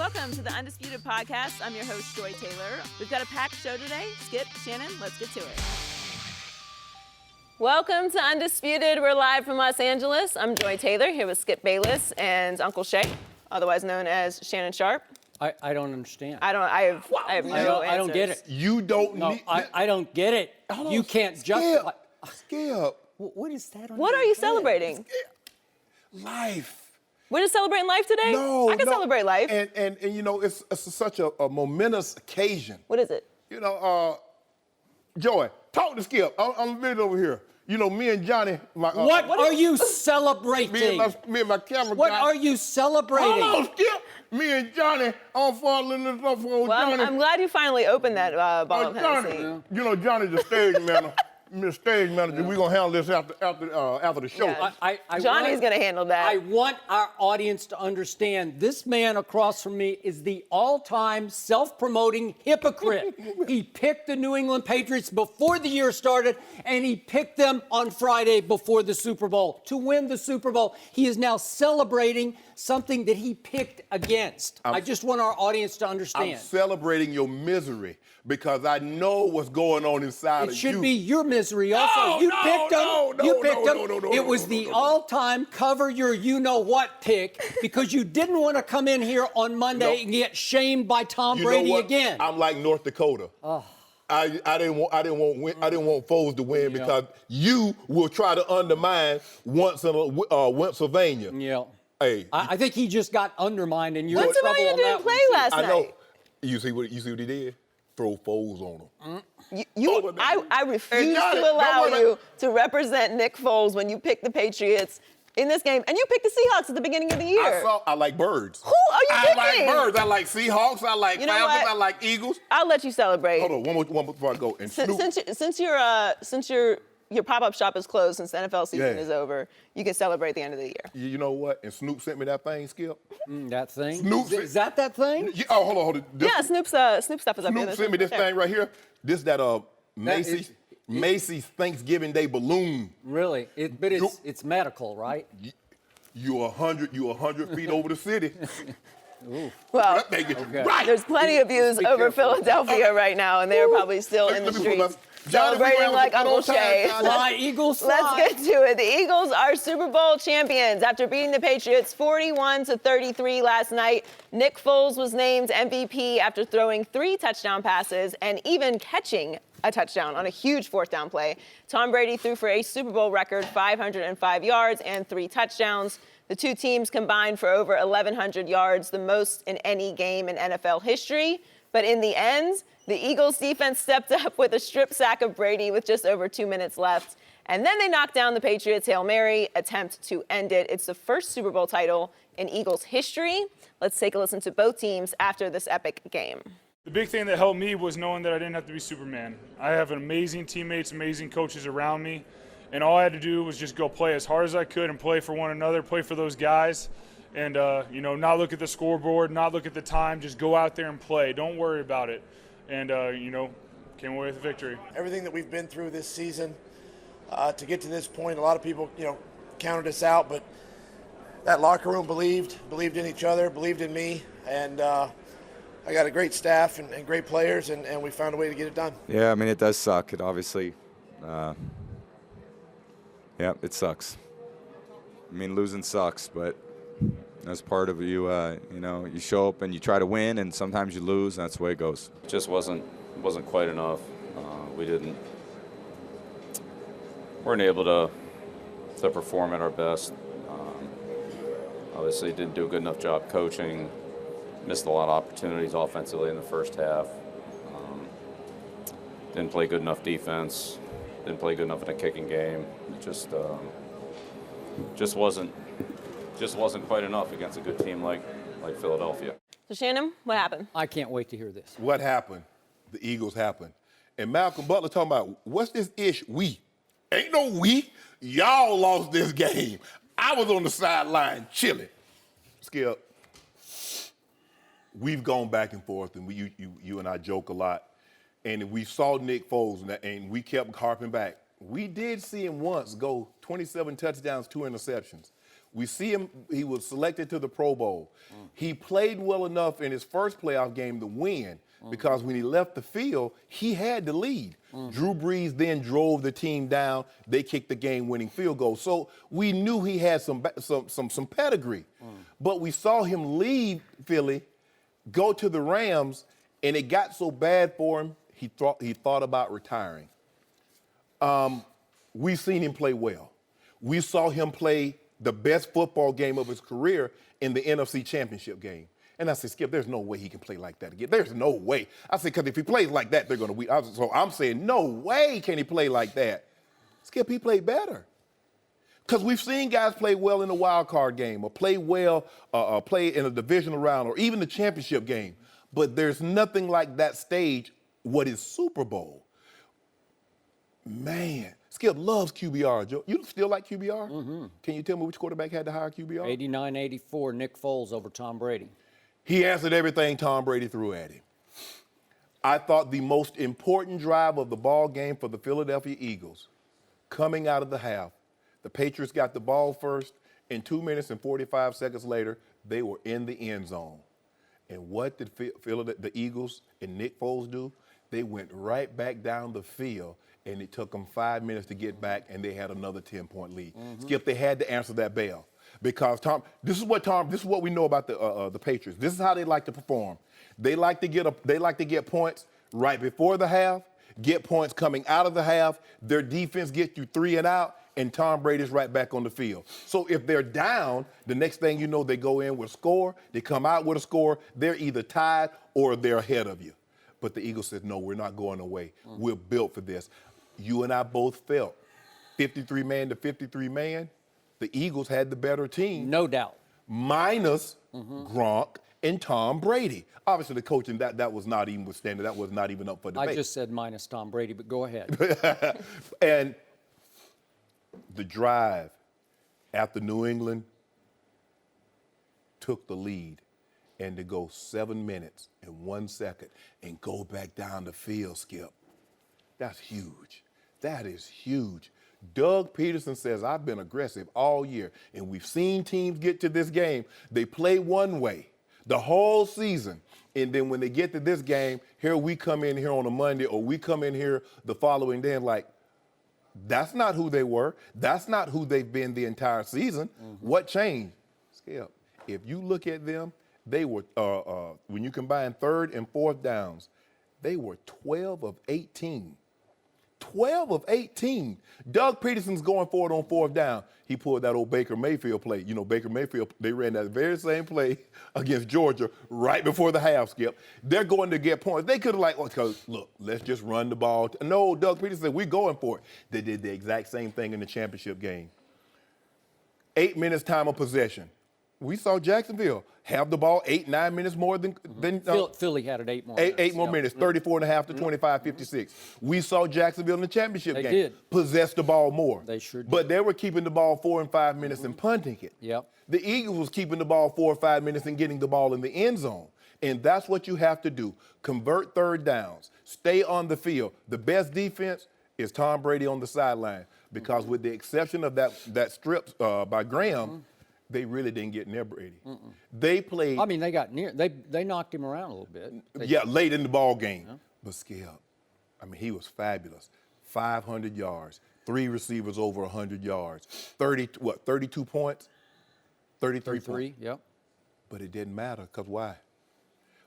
welcome to the Undisputed Podcast. I'm your host, Joy Taylor. We've got a packed show today. Skip, Shannon, let's get to it. Welcome to Undisputed. We're live from Los Angeles. I'm Joy Taylor, here with Skip Bayless and Uncle Shay, otherwise known as Shannon Sharpe. I don't understand. I have no answers. I don't get it. You don't need... I don't get it. You can't justify... Skip. What is that on What your are you head? celebrating? Life. We're just celebrating life today? I can celebrate life. And you know, it's such a momentous occasion. What is it? You know, Joy, talk to Skip. I'm a bit over here. You know, me and Johnny... What are you celebrating? Me and my camera What guy. are you celebrating? Hold on, Skip. Me and Johnny on following this up for Johnny. I'm glad you finally opened that bottle of Johnny, Hennessy. you know, Johnny's the stage manager. Mr. Stage Manager, we're going to handle this after the show. Yeah. Johnny's going to handle that. I want our audience to understand this man across from me is the all-time self-promoting hypocrite. He picked the New England Patriots before the year started, and he picked them on Friday before the Super Bowl to win the Super Bowl. He is now celebrating something that he picked against. I just want our audience to understand. I'm celebrating your misery because I know what's going on inside of you. It should be your misery also. You picked them. It was the all-time cover your you-know-what pick because you didn't want to come in here on Monday and get shamed by Tom Brady again. I'm like North Dakota. Oh. I didn't want Foles to win because you will try to undermine Pennsylvania. Yeah. Hey, I think he just got undermined, and you're in trouble Pennsylvania on that didn't play one. last night. I know. You see what he did? Throw Foles on him. I refuse to allow you to represent Nick Foles when you pick the Patriots in this game, and you picked the Seahawks at the beginning of the year. I like birds. Who are you picking? I like birds. I like Seahawks. I like Falcons. I like Eagles. I'll let you celebrate. Hold on, one more before I go. And Since your pop-up shop is closed, since the NFL season is over, you can celebrate the end of the year. You know what? And Snoop sent me that thing, Skip. That thing? Is that thing? Yeah, hold on. Snoop stuff is up here. Snoop sent me this thing right here. This Macy's Thanksgiving Day balloon. Really? But it's medical, right? You're 100 feet over the city. Well, right. There's plenty of views over Philadelphia right now, and they're probably still in the streets celebrating like Uncle Shay. Fly, Eagles, fly. Let's get to it. The Eagles are Super Bowl champions after beating the Patriots 41-33 last night. Nick Foles was named MVP after throwing 3 touchdown passes and even catching a touchdown on a huge fourth down play. Tom Brady threw for a Super Bowl record 505 yards and 3 touchdowns. The two teams combined for over 1,100 yards, the most in any game in NFL history. But in the end, the Eagles defense stepped up with a strip sack of Brady with just over 2 minutes left. And then they knocked down the Patriots' Hail Mary attempt to end it. It's the first Super Bowl title in Eagles history. Let's take a listen to both teams after this epic game. The big thing that helped me was knowing that I didn't have to be Superman. I have amazing teammates, amazing coaches around me, and all I had to do was just go play as hard as I could and play for one another, play for those guys, and not look at the scoreboard, not look at the time, just go out there and play. Don't worry about it. And, came away with a victory. Everything that we've been through this season to get to this point, a lot of people, counted us out, but that locker room believed in each other, believed in me, and I got a great staff and great players, and we found a way to get it done. Yeah, I mean, it does suck. It obviously, it sucks. I mean, losing sucks, but that's part of you. You show up and you try to win, and sometimes you lose, and that's the way it goes. It just wasn't quite enough. We weren't able to perform at our best. Obviously, didn't do a good enough job coaching. Missed a lot of opportunities offensively in the first half. Didn't play good enough defense. Didn't play good enough in a kicking game. It just wasn't quite enough against a good team like Philadelphia. So Shannon, what happened? I can't wait to hear this. What happened? The Eagles happened. And Malcolm Butler talking about, what's this ish? We. Ain't no we. Y'all lost this game. I was on the sideline chilling. Skip. We've gone back and forth, and you and I joke a lot. And we saw Nick Foles, and we kept harping back. We did see him once go 27 touchdowns, 2 interceptions. We see him, he was selected to the Pro Bowl. He played well enough in his first playoff game to win because when he left the field, he had the lead. Drew Brees then drove the team down. They kicked the game-winning field goal. So we knew he had some pedigree. But we saw him leave Philly, go to the Rams, and it got so bad for him, he thought about retiring. We've seen him play well. We saw him play the best football game of his career in the NFC Championship game. And I said, Skip, there's no way he can play like that again. There's no way. I said, because if he plays like that, they're going to win. So I'm saying, no way can he play like that. Skip, he played better. Because we've seen guys play well in the wild card game or play well, play in a divisional round or even the championship game. But there's nothing like that stage, what is Super Bowl. Man, Skip loves QBR. Joe, you still like QBR? Mm-hmm. Can you tell me which quarterback had the higher QBR? 89-84, Nick Foles over Tom Brady. He answered everything Tom Brady threw at him. I thought the most important drive of the ball game for the Philadelphia Eagles, coming out of the half, the Patriots got the ball first, and 2 minutes and 45 seconds later, they were in the end zone. And what did the Eagles and Nick Foles do? They went right back down the field, and it took them 5 minutes to get back, and they had another 10-point lead. Skip, they had to answer that bell because this is what we know about the Patriots. This is how they like to perform. They like to get points right before the half, get points coming out of the half. Their defense gets you 3 and out, and Tom Brady's right back on the field. So if they're down, the next thing you know, they go in with a score, they come out with a score, they're either tied or they're ahead of you. But the Eagles said, no, we're not going away. We're built for this. You and I both felt 53-man to 53-man, the Eagles had the better team. No doubt. Minus Gronk and Tom Brady. Obviously, the coaching, that was not even withstanding. That was not even up for debate. I just said minus Tom Brady, but go ahead. And the drive after New England took the lead and to go 7 minutes and 1 second and go back down the field, Skip, that's huge. That is huge. Doug Peterson says, I've been aggressive all year, and we've seen teams get to this game. They play one way the whole season, and then when they get to this game, here we come in here on a Monday or we come in here the following day and like, that's not who they were. That's not who they've been the entire season. What changed? Skip, if you look at them, they were, when you combine third and fourth downs, they were 12 of 18. 12 of 18. Doug Peterson's going for it on fourth down. He pulled that old Baker Mayfield play. You know, Baker Mayfield, they ran that very same play against Georgia right before the half, Skip. They're going to get points. They could have look, let's just run the ball. No, Doug Peterson said, we're going for it. They did the exact same thing in the championship game. 8 minutes time of possession. We saw Jacksonville have the ball 8-9 minutes more than Philly had it 8 more minutes. 8 more minutes, 34.5 to 25-56. We saw Jacksonville in the championship game possess the ball more. They sure did. But they were keeping the ball 4 and 5 minutes and punting it. Yep. The Eagles was keeping the ball 4 or 5 minutes and getting the ball in the end zone. And that's what you have to do. Convert third downs. Stay on the field. The best defense is Tom Brady on the sideline because with the exception of that strip by Graham, they really didn't get near Brady. They played. I mean, they got near. They knocked him around a little bit. Late in the ball game. Yeah. But Skip, I mean, he was fabulous. 500 yards, 3 receivers over 100 yards, 32 points, 33 points. Yep. But it didn't matter because why?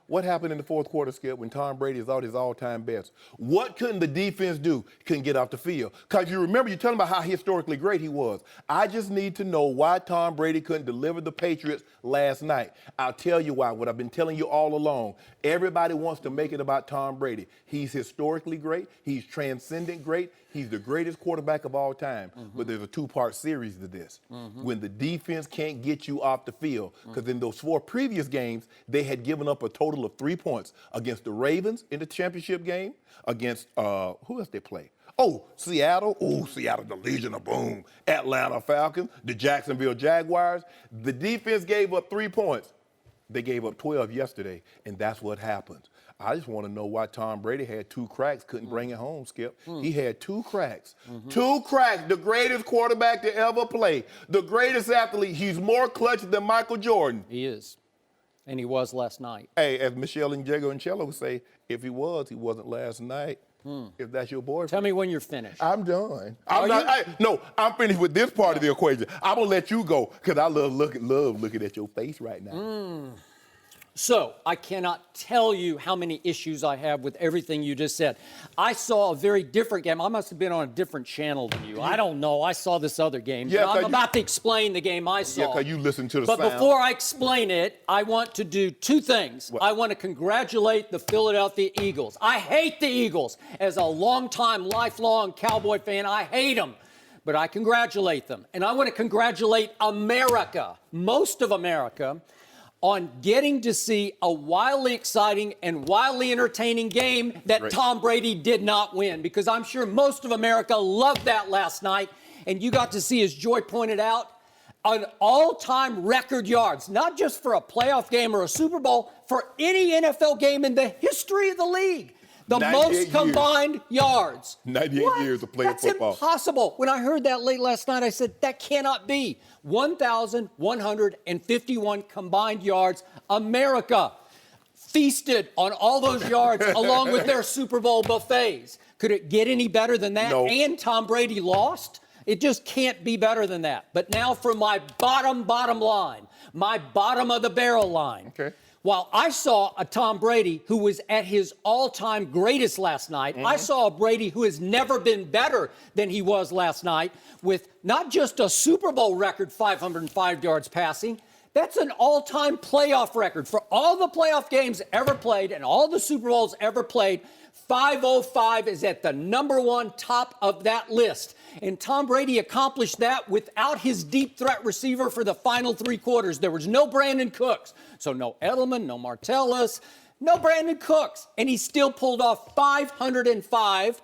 What happened in the fourth quarter, Skip, when Tom Brady is out his all-time best? What couldn't the defense do? Couldn't get off the field. Because you remember, you're telling about how historically great he was. I just need to know why Tom Brady couldn't deliver the Patriots last night. I'll tell you why, what I've been telling you all along. Everybody wants to make it about Tom Brady. He's historically great. He's transcendent great. He's the greatest quarterback of all time. But there's a 2-part series to this. When the defense can't get you off the field, because in those 4 previous games, they had given up a total of 3 points against the Ravens in the championship game, against, who else they play? Oh, Seattle. Oh, Seattle, the Legion of Boom. Atlanta Falcons, the Jacksonville Jaguars. The defense gave up 3 points. They gave up 12 yesterday, and that's what happens. I just want to know why Tom Brady had 2 cracks, couldn't bring it home, Skip. He had 2 cracks. 2 cracks, the greatest quarterback to ever play, the greatest athlete. He's more clutch than Michael Jordan. He is. And he was last night. Hey, as Michelle and Jago and Cello would say, if he wasn't last night. If that's your boyfriend. Tell me when you're finished. I'm done. Are you? I'm finished with this part of the equation. I'm going to let you go because I love looking at your face right now. So I cannot tell you how many issues I have with everything you just said. I saw a very different game. I must have been on a different channel than you. I don't know. I saw this other game. Yeah, I'm about to explain the game I saw. Yeah, because you listened to the But sound. before I explain it, I want to do 2 things. What? I want to congratulate the Philadelphia Eagles. I hate the Eagles. As a longtime, lifelong Cowboy fan, I hate them. But I congratulate them. And I want to congratulate America, most of America, on getting to see a wildly exciting and wildly entertaining game that Great. Tom Brady did not win, because I'm sure most of America loved that last night. And you got to see, as Joy pointed out, an all-time record yards, not just for a playoff game or a Super Bowl, for any NFL game in the history of the league. The 98 most years. combined yards. 98 What? years of playing That's football. Impossible. When I heard that late last night, I said, that cannot be. 1,151 combined yards. America feasted on all those yards along with their Super Bowl buffets. Could it get any better than that? No. And Tom Brady lost? It just can't be better than that. But now for my bottom line, my bottom of the barrel line. Okay. While I saw a Tom Brady who was at his all-time greatest last night, I saw a Brady who has never been better than he was last night, with not just a Super Bowl record 505 yards passing, that's an all-time playoff record. For all the playoff games ever played and all the Super Bowls ever played, 505 is at the #1 top of that list. And Tom Brady accomplished that without his deep threat receiver for the final 3 quarters. There was no Brandon Cooks. So no Edelman, no Martellus, no Brandon Cooks. And he still pulled off 505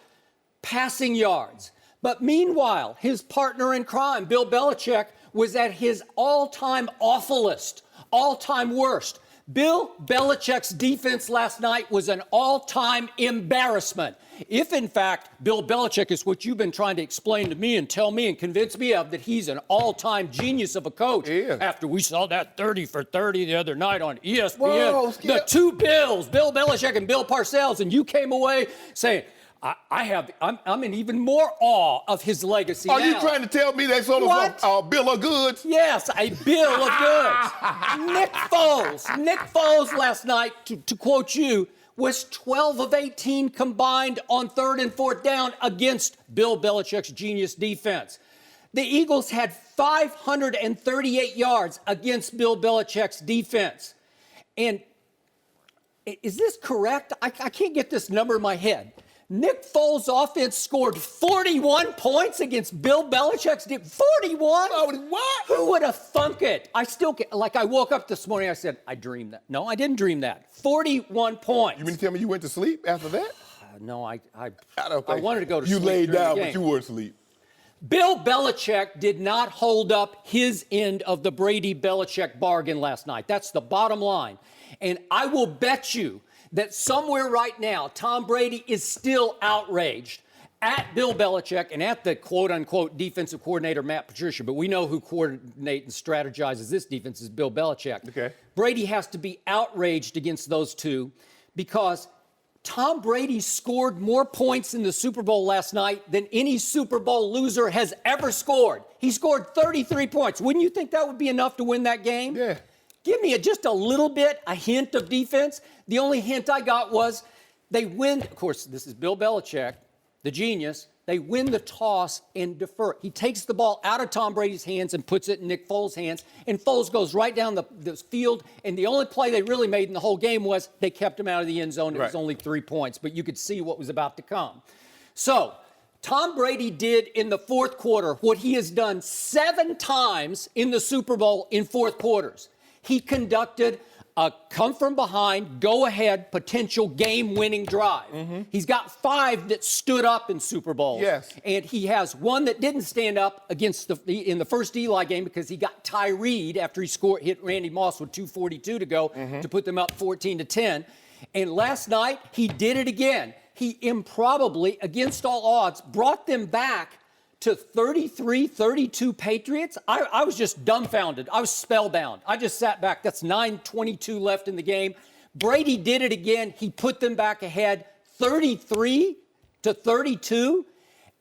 passing yards. But meanwhile, his partner in crime, Bill Belichick, was at his all-time awfulest, all-time worst. Bill Belichick's defense last night was an all-time embarrassment. If, in fact, Bill Belichick is what you've been trying to explain to me and tell me and convince me of, that he's an all-time genius of a coach. Yeah. After we saw that 30 for 30 the other night on ESPN, Whoa, Skip. the 2 Bills, Bill Belichick and Bill Parcells, and you came away saying, I'm in even more awe of his legacy Are now. you trying to tell me they sold What? a bill of goods? Yes, a bill of goods. Nick Foles last night, to quote you, was 12 of 18 combined on 3rd and 4th down against Bill Belichick's genius defense. The Eagles had 538 yards against Bill Belichick's defense. And is this correct? I can't get this number in my head. Nick Foles' offense scored 41 points against Bill Belichick's defense. 41? What? Who would have thunk it? I still can't. Like, I woke up this morning, I said, I dreamed that. No, I didn't dream that. 41 points. You mean to tell me you went to sleep after that? No, I don't think wanted to go to you sleep. laid during down, the but game. you weren't asleep. Bill Belichick did not hold up his end of the Brady-Belichick bargain last night. That's the bottom line. And I will bet you that somewhere right now, Tom Brady is still outraged at Bill Belichick and at the quote-unquote defensive coordinator, Matt Patricia. But we know who coordinates and strategizes this defense is Bill Belichick. Okay. Brady has to be outraged against those two because Tom Brady scored more points in the Super Bowl last night than any Super Bowl loser has ever scored. He scored 33 points. Wouldn't you think that would be enough to win that game? Yeah. Give me just a little bit, a hint of defense. The only hint I got was they win. Of course, this is Bill Belichick, the genius. They win the toss and defer. He takes the ball out of Tom Brady's hands and puts it in Nick Foles' hands. And Foles goes right down the field. And the only play they really made in the whole game was they kept him out of the end zone. It was only 3 points, but you could see what was about to come. So Tom Brady did in the 4th quarter what he has done 7 times in the Super Bowl in 4th quarters. He conducted a come from behind, go ahead, potential game-winning drive. He's got 5 that stood up in Super Bowls. Yes. And he has 1 that didn't stand up against in the first Eli game because he got Tyreed after he hit Randy Moss with 2:42 to go to put them up 14-10. And last night, he did it again. He improbably, against all odds, brought them back to 33-32 Patriots. I was just dumbfounded. I was spellbound. I just sat back. That's 9:22 left in the game. Brady did it again. He put them back ahead 33-32.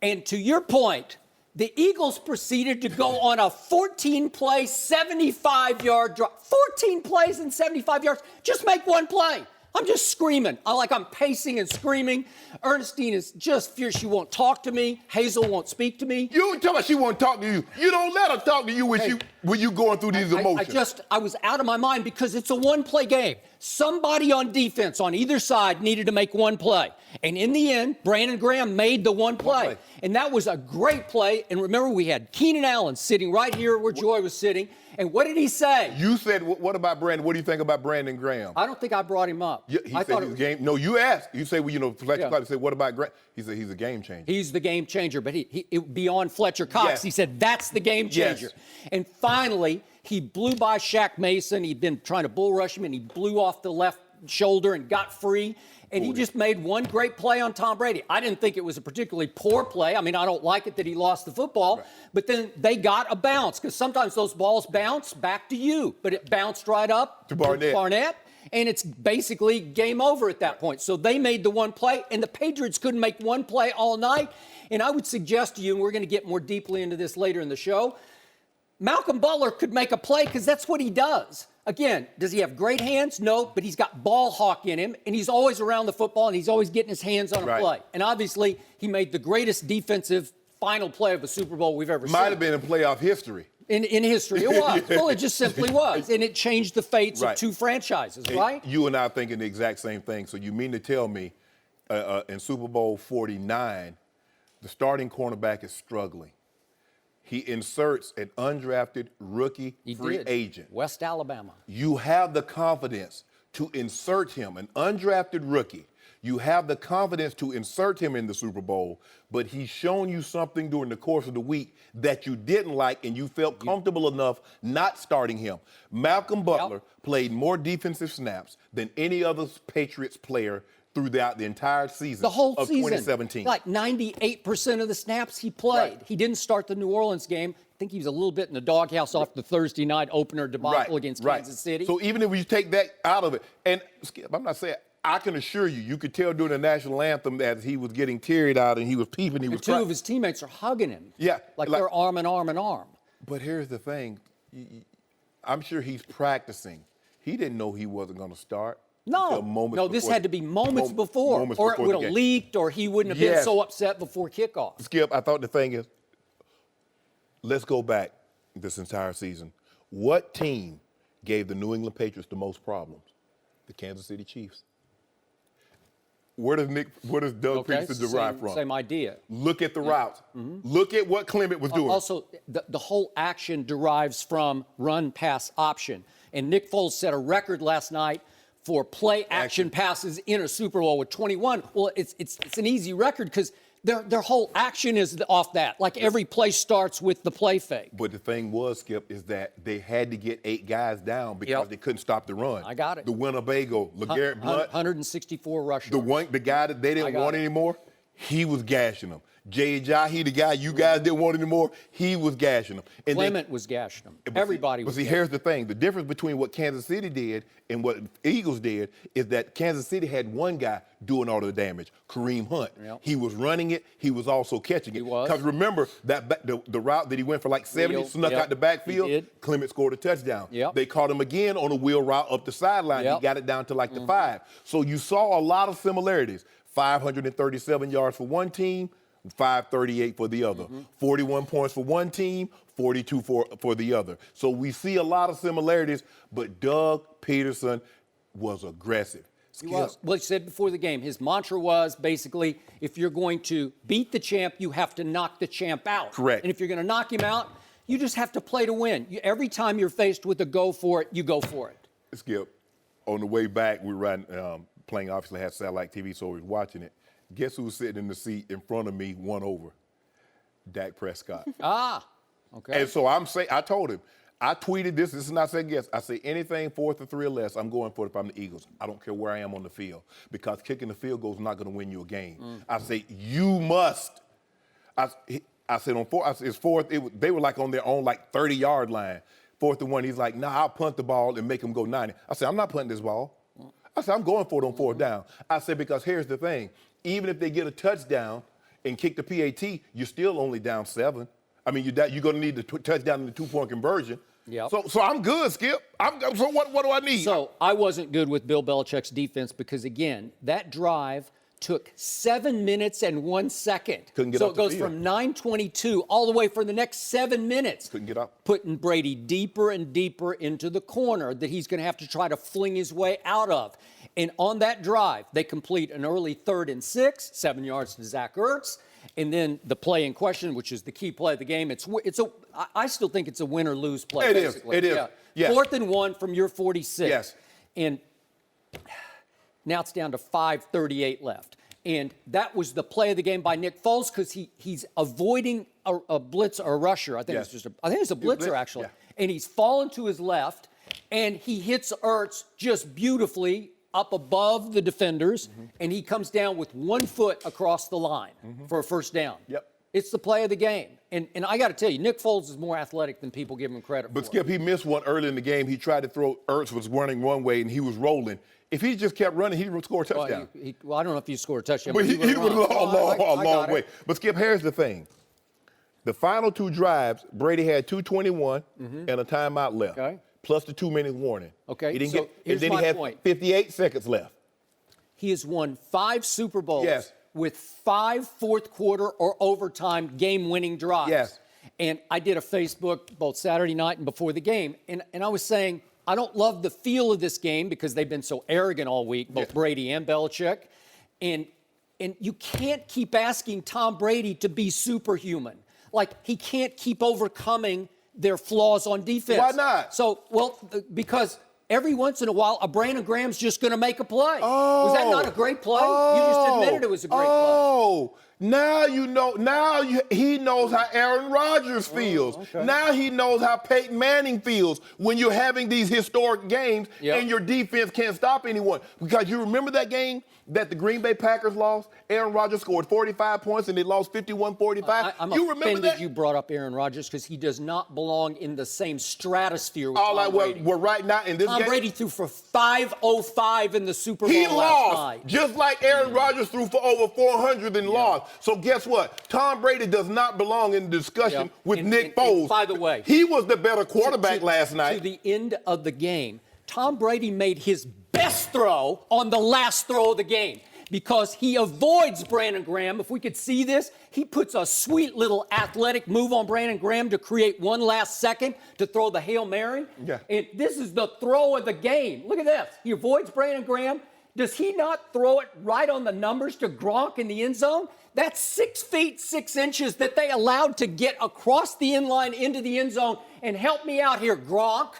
And to your point, the Eagles proceeded to go on a 14-play, 75-yard drive. 14 plays and 75 yards. Just make one play. I'm just screaming. I'm pacing and screaming. Ernestine is just fierce. She won't talk to me. Hazel won't speak to me. You tell her she won't talk to you. You don't let her talk to you when you going through these emotions. I was out of my mind because it's a one-play game. Somebody on defense on either side needed to make one play. And in the end, Brandon Graham made the one play. And that was a great play. And remember, we had Keenan Allen sitting right here where Joy was sitting. And what did he say? You said, what about Brandon? What do you think about Brandon Graham? I don't think I brought him up. He said he's game. No, you asked. You say, Fletcher Cox said, what about Graham? He said he's a game changer. He's the game changer, but beyond Fletcher Cox, Yes. he said that's the game changer. Yes. And finally, he blew by Shaq Mason. He'd been trying to bull rush him, and he blew off the left shoulder and got free. And he just made one great play on Tom Brady. I didn't think it was a particularly poor play. I mean, I don't like it that he lost the football, but then they got a bounce because sometimes those balls bounce back to you, but it bounced right up to Barnett. And it's basically game over at that point. So they made the one play, and the Patriots couldn't make one play all night. And I would suggest to you, and we're going to get more deeply into this later in the show, Malcolm Butler could make a play because that's what he does. Again, does he have great hands? No, but he's got ball hawk in him, and he's always around the football, and he's always getting his hands on a play. And obviously, he made the greatest defensive final play of a Super Bowl we've ever seen. Might have been in playoff history. In history, it was. Well, it just simply was. And it changed the fates of 2 franchises, right? You and I are thinking the exact same thing. So you mean to tell me in Super Bowl 49, the starting cornerback is struggling. He inserts an undrafted rookie free agent. West Alabama. You have the confidence to insert him, an undrafted rookie. You have the confidence to insert him in the Super Bowl, but he's shown you something during the course of the week that you didn't like, and you felt comfortable enough not starting him. Malcolm Butler played more defensive snaps than any other Patriots player throughout the entire season of 2017. Like 98% of the snaps he played. Right. He didn't start the New Orleans game. I think he was a little bit in the doghouse off the Thursday night opener debacle against Kansas City. So even if you take that out of it, and Skip, I'm not saying, I can assure you, you could tell during the national anthem that he was getting teary-eyed out and he was peeping. And 2 of his teammates are hugging him. Yeah. Like they're arm in arm in arm. But here's the thing. I'm sure he's practicing. He didn't know he wasn't going to start. No, this had to be moments before, or it would have leaked, or he wouldn't have been so upset before kickoff. Skip, I thought the thing is, let's go back this entire season. What team gave the New England Patriots the most problems? The Kansas City Chiefs. Where does Doug Peterson derive from? Same idea. Look at the routes. Look at what Clement was doing. Also, the whole action derives from run-pass option. And Nick Foles set a record last night for play-action passes in a Super Bowl with 21. Well, it's an easy record because their whole action is off that. Like every play starts with the play fake. But the thing was, Skip, is that they had to get 8 guys down because they couldn't stop the run. I got it. The Winnebago, LeGarrette Blount. 164 rushers. The guy that they didn't want anymore, he was gashing them. Jay Ajayi, the guy you guys didn't want anymore, he was gashing them. And Clement was gashing them. Everybody was. But see, here's the thing. The difference between what Kansas City did and what Eagles did is that Kansas City had one guy doing all the damage, Kareem Hunt. Yep. He was running it. He was also catching it. He was. Because remember, the route that he went for like 70, snuck out the backfield, Clement scored a touchdown. Yep. They caught him again on a wheel route up the sideline. He got it down to like the 5. So you saw a lot of similarities. 537 yards for one team, 538 for the other. 41 points for one team, 42 for the other. So we see a lot of similarities, but Doug Peterson was aggressive. He was. Well, he said before the game, his mantra was basically, if you're going to beat the champ, you have to knock the champ out. Correct. And if you're going to knock him out, you just have to play to win. Every time you're faced with a go for it, you go for it. Skip, on the way back, we were riding, playing, obviously had satellite TV, so we was watching it. Guess who was sitting in the seat in front of me, one over? Dak Prescott. Okay. And so I told him, I tweeted this is not second guess. I say anything 4th or 3 or less, I'm going for it if I'm the Eagles. I don't care where I am on the field because kicking the field goal is not going to win you a game. I say, you must. I said on 4, it's 4th, they were like on their own like 30-yard line. 4th and 1, he's like, nah, I'll punt the ball and make them go 90. I said, I'm not punting this ball. I said, I'm going for it on 4th down. I said, because here's the thing. Even if they get a touchdown and kick the PAT, you're still only down 7. I mean, you're going to need the touchdown in the 2-point conversion. Yep. So I'm good, Skip. So what do I need? So I wasn't good with Bill Belichick's defense because, again, that drive took 7 minutes and 1 second. Couldn't get so off it the goes field. from 9:22 all the way for the next 7 minutes. Couldn't get up. Putting Brady deeper and deeper into the corner that he's going to have to try to fling his way out of. And on that drive, they complete an early 3rd and 6, 7 yards to Zach Ertz. And then the play in question, which is the key play of the game, I still think it's a win or lose play. It is. basically. It is. Yeah. Yes. 4th and 1 from your 46. Yes. And now it's down to 5:38 left. And that was the play of the game by Nick Foles because he's avoiding a blitz or a rusher. I think Yes. it's a blitzer actually. Yeah. And he's fallen to his left, and he hits Ertz just beautifully up above the defenders, and he comes down with 1 foot across the line for a first down. Yep. It's the play of the game. And I got to tell you, Nick Foles is more athletic than people give him credit But for. Skip, he missed one early in the game. He tried to throw. Ertz was running one way, and he was rolling. If he just kept running, he would score a touchdown. Well, I don't know if he scored a touchdown. But he would run. a long way. But Skip, here's the thing. The final 2 drives, Brady had 2:21 and a timeout left, Okay. plus the 2-minute warning. Okay, He didn't so and here's then my he had point. 58 seconds left. He has won 5 Super Bowls Yes. with 5 fourth-quarter or overtime game-winning drives. Yes. And I did a Facebook both Saturday night and before the game, and I was saying I don't love the feel of this game because they've been so arrogant all week, both Brady and Belichick. And you can't keep asking Tom Brady to be superhuman. Like, he can't keep overcoming their flaws on defense. Why not? So, because every once in a while, a Brandon Graham's just going to make a play. Was that not a great play? You just admitted it was a great play. Oh, now you know. Now he knows how Aaron Rodgers feels. Okay. Now he knows how Peyton Manning feels when you're having these historic games Yep. and your defense can't stop anyone. Because you remember that game that the Green Bay Packers lost? Aaron Rodgers scored 45 points and they lost 51-45. I'm You remember offended that? you brought up Aaron Rodgers because he does not belong in the same stratosphere with All Tom Brady. well, right now in this Tom game, Brady threw for 505 in the Super Bowl he last lost, night. just like Aaron Rodgers threw for over 400 and lost. So guess what? Tom Brady does not belong in the discussion Yep. with And- Nick and Foles. by the way, he was the better quarterback last To night. the end of the game, Tom Brady made his best throw on the last throw of the game because he avoids Brandon Graham. If we could see this, he puts a sweet little athletic move on Brandon Graham to create one last second to throw the Hail Mary. Yeah. And this is the throw of the game. Look at this. He avoids Brandon Graham. Does he not throw it right on the numbers to Gronk in the end zone? That's 6 feet 6 inches that they allowed to get across the end line into the end zone. And help me out here, Gronk.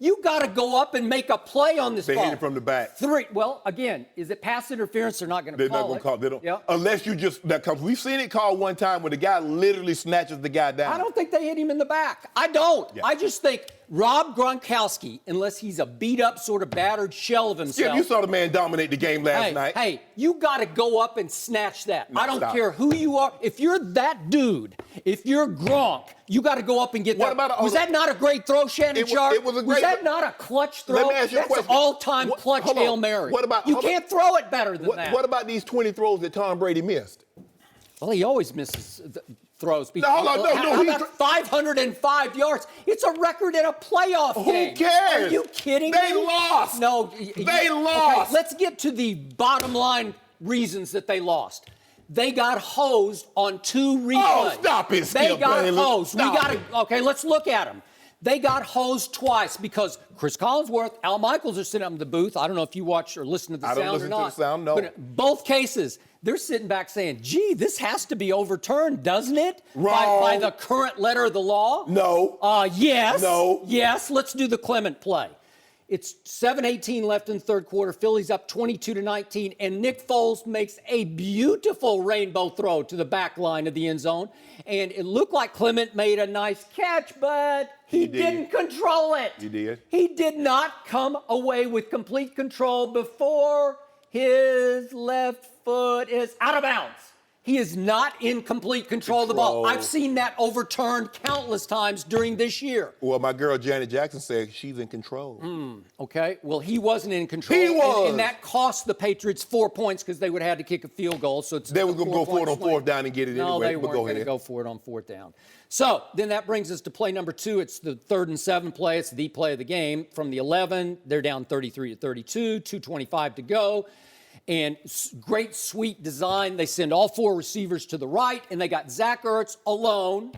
You got to go up and make a play on this They ball. hit it from the back. Well, again, is it pass interference? They're not going to They're call not going it. to call. They don't. Yeah. Unless you just because we've seen it called one time where the guy literally snatches the guy down. I don't think they hit him in the back. I don't. Yeah. I just think Rob Gronkowski, unless he's a beat-up, sort of battered shell of himself. Skip, you saw the man dominate the game last night. Hey, you got to go up and snatch that. No, I don't stop. care who you are. If you're that dude, if you're Gronk, you got to go up and get What that. about Was that not a great throw, Shannon Sharpe? it was a great- Was that not a clutch throw? Let me ask you a That's question. an all-time What- clutch hold on. Hail Mary. What about- You hold on. can't throw it better than that. What about these 20 throws that Tom Brady missed? Well, he always misses throws. No, hold on, no, How he- about 505 yards? It's a record in a playoff Who game. cares? Are you kidding They me? lost. No. They lost. Okay, let's get to the bottom line reasons that they lost. They got hosed on 2 replays. Oh, stop it, They Skip got Bayless. hosed. Stop it. Okay, let's look at them. They got hosed twice because Chris Collinsworth, Al Michaels are sitting up in the booth. I don't know if you watch or listen to the I don't sound listen or to not. the sound, no. But in both cases, they're sitting back saying, gee, this has to be overturned, doesn't it? Wrong. By the current letter of the law? No. Yes. No. Yes. Let's do the Clement play. It's 7:18 left in the third quarter. Philly's up 22-19, and Nick Foles makes a beautiful rainbow throw to the back line of the end zone. And it looked like Clement made a nice catch, but he didn't control it. He did. He did not come away with complete control before his left foot is out of bounds. He is not in complete control of the ball. I've seen that overturned countless times during this year. Well, my girl Janet Jackson said she's in control. Okay, well, he wasn't in control. He was. And that cost the Patriots 4 points because they would have had to kick a field goal. So it's They were going to go for it on fourth down and get it no, anyway. they weren't going to go for it on fourth down. So then that brings us to play number 2. It's the 3rd and 7 play. It's the play of the game. From the 11, they're down 33-32, 2:25 to go. And great sweet design. They send all 4 receivers to the right, and they got Zach Ertz alone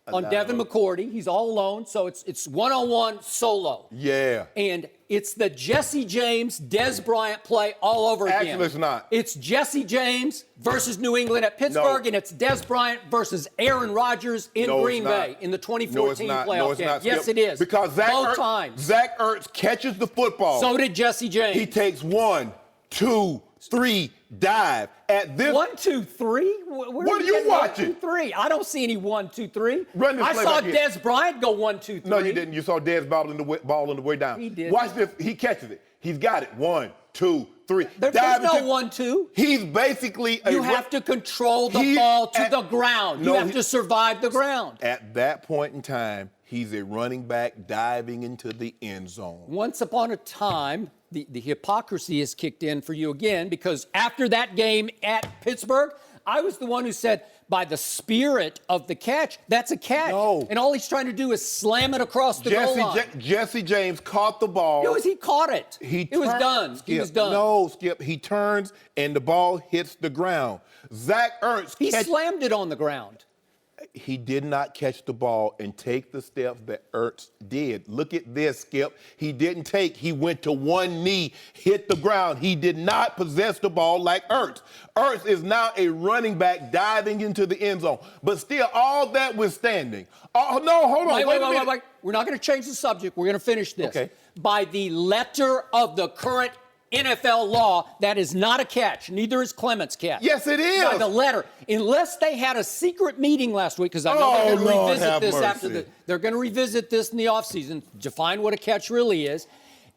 on Devin McCourty. He's all alone, so it's one-on-one solo. Yeah. And it's the Jesse James, Dez Bryant play all over again. Actually, it's not. It's Jesse James versus New England at Pittsburgh, and it's Dez Bryant versus Aaron Rodgers in Green Bay in the 2014 playoff game. Yes, it is. Because both times. Zach Ertz catches the football. So did Jesse James. He takes 1, 2, 3, dive. At this 1, 2, 3. What are you watching? 1, 2, 3. I don't see any 1, 2, 3. Run this I play saw back here. Dez Bryant go 1, 2, 3. No, you didn't. You saw Dez ball on the way down. He did. Watch this. He catches it. He's got it. 1, 2, 3. There's no 1, 2. He's basically You have to control the ball to the ground. You have to survive the ground. At that point in time, he's a running back diving into the end zone. Once upon a time, the hypocrisy has kicked in for you again, because after that game at Pittsburgh, I was the one who said, by the spirit of the catch, that's a catch. No. And all he's trying to do is slam it across the goal line. Jesse James caught the ball. He caught it. It was done. Skip, he was done. No, Skip. He turns and the ball hits the ground. Zach Ertz. He slammed it on the ground. He did not catch the ball and take the steps that Ertz did. Look at this, Skip. He didn't take. He went to one knee, hit the ground. He did not possess the ball like Ertz. Ertz is now a running back diving into the end zone. But still, all that withstanding. Oh, no, hold on. Wait. We're not going to change the subject. We're going to finish this. Okay. By the letter of the current NFL law, that is not a catch. Neither is Clement's catch. Yes, it is. By the letter. Unless they had a secret meeting last week, because I know they're going to revisit this after they're going to revisit this in the offseason, define what a catch really is.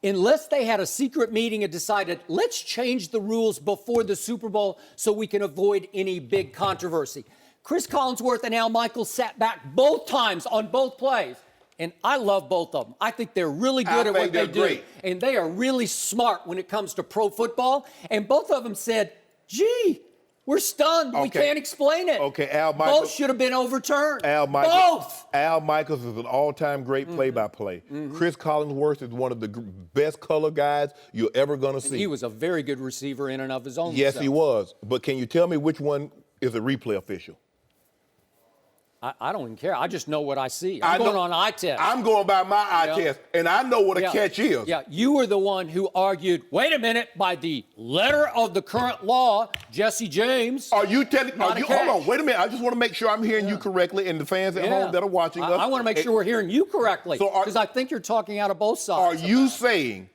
Unless they had a secret meeting and decided, let's change the rules before the Super Bowl so we can avoid any big controversy. Chris Collinsworth and Al Michaels sat back both times on both plays. And I love both of them. I think they're really good at what they do. Great. And they are really smart when it comes to pro football. And both of them said, gee, we're stunned. We can't explain it. Okay, Al Michaels. Both should have been overturned. Both. Al Michaels is an all-time great play-by-play. Chris Collinsworth is one of the best color guys you're ever going to see. He was a very good receiver in and of his own. Yes, he was. But can you tell me which one is a replay official? I don't even care. I just know what I see. I'm going on eye test. I'm going by my eye test, and I know what a catch is. Yeah, you were the one who argued, wait a minute, by the letter of the current law, Jesse James. Are you telling me? Hold on, wait a minute. I just want to make sure I'm hearing you correctly, and the fans at home that are watching us. I want to make sure we're hearing you correctly, because I think you're talking out of both sides. Are you saying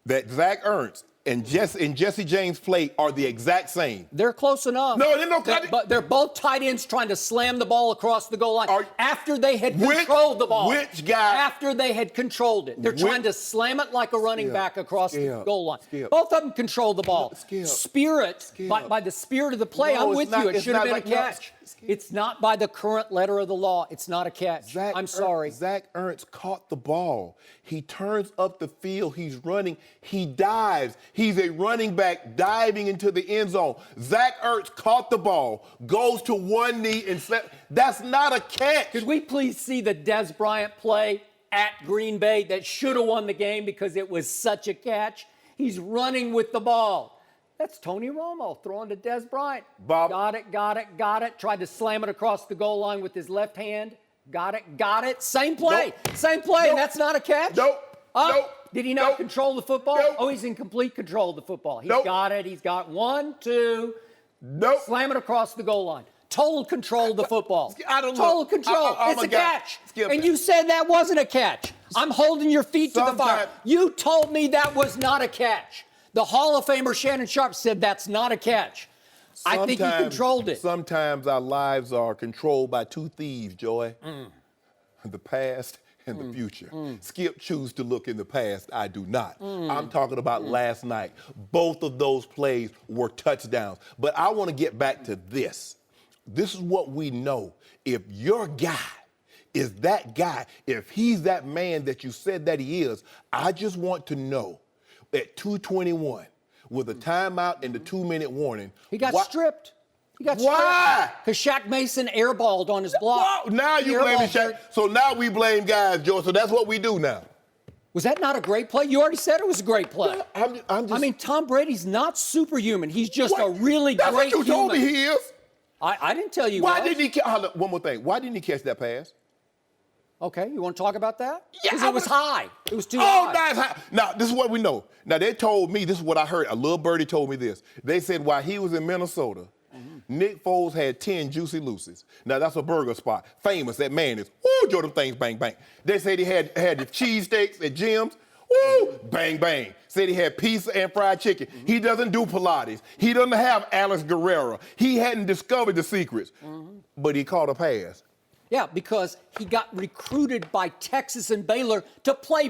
that Zach Ertz and Jesse James' play are the exact same? They're close enough. No, they're not. But they're both tight ends trying to slam the ball across the goal line after they had controlled the ball. Which guy? After they had controlled it. They're trying to slam it like a running back across the goal line. Both of them control the ball. Spirit, by the spirit of the play, I'm with you. It should have been a catch. It's not by the current letter of the law. It's not a catch. I'm sorry. Zach Ertz caught the ball. He turns up the field. He's running. He dives. He's a running back diving into the end zone. Zach Ertz caught the ball, goes to one knee and that's not a catch. Could we please see the Dez Bryant play at Green Bay that should have won the game because it was such a catch? He's running with the ball. That's Tony Romo throwing to Dez Bryant. Bob. Got it. Tried to slam it across the goal line with his left hand. Got it. Same play. Nope. Same play. Nope. And that's not a catch? Nope. Nope. Did he not control the football? Nope. Oh, he's in complete control of the football. He's Nope. got it. He's got 1, 2. Nope. Slam it across the goal line. Total control of the football. I don't know. Total control. It's a catch. And you said that wasn't a catch. I'm holding your feet to the fire. Sometime- You told me that was not a catch. The Hall of Famer Shannon Sharpe said that's not a catch. I think he controlled it. Sometimes our lives are controlled by two thieves, Joy. The past and the future. Skip chooses to look in the past. I do not. I'm talking about last night. Both of those plays were touchdowns. But I want to get back to this. This is what we know. If your guy is that guy, if he's that man that you said that he is, I just want to know at 2:21 with a timeout and the 2-minute warning. He got stripped. He got Why? Because Shaq Mason airballed on his block. Wow, now you blame Shaq. So now we blame guys, Joe. So that's what we do now. Was that not a great play? You already said it was a great play. I'm just, I mean, Tom Brady's not superhuman. He's just a really That's great what you told me human. he is. I didn't tell you. Why didn't he? One more thing. Why didn't he catch that pass? Okay, you want to talk about that? Yeah, Because I it was was- high. It was too Oh, high. that's high. Now, this is what we know. Now, they told me, this is what I heard. A little birdie told me this. They said while he was in Minnesota, Nick Foles had 10 Juicy Lucy's. Now, that's a burger spot. Famous, that man is. Woo, Joe, them things, bang, bang. They said he had the cheesesteaks at Jim's. Woo, bang, bang. Said he had pizza and fried chicken. He doesn't do Pilates. He doesn't have Alex Guerrero. He hadn't discovered the secrets. But he caught a pass. Yeah, because he got recruited by Texas and Baylor to play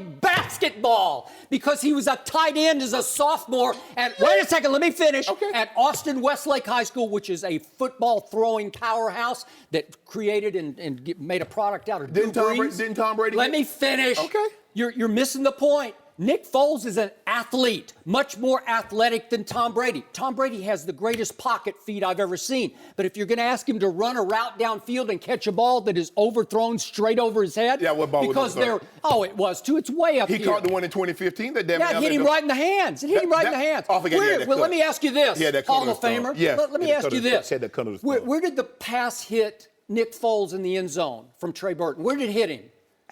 basketball because he was a tight end as a sophomore at, wait a second, let me finish, at Austin Westlake High School, which is a football throwing powerhouse that created and made a product out of Didn't Drew Tom Brady- Brees. didn't Tom Brady Let get- me finish. Okay. You're missing the point. Nick Foles is an athlete, much more athletic than Tom Brady. Tom Brady has the greatest pocket feet I've ever seen. But if you're going to ask him to run a route downfield and catch a ball that is overthrown straight over his head, Yeah, what ball was because it, sir? it was too. It's way up He here. caught the one in 2015 that damn Yeah, it hit him right in the hands. It hit him right in the hands. I forget he had that Well, cut. let me ask you this, Yeah, that cut Hall on of his thumb. Famer. Yes, Let me yeah, ask cut you on his- this. had that cut on his Where thumb. did the pass hit Nick Foles in the end zone from Trey Burton? Where did it hit him?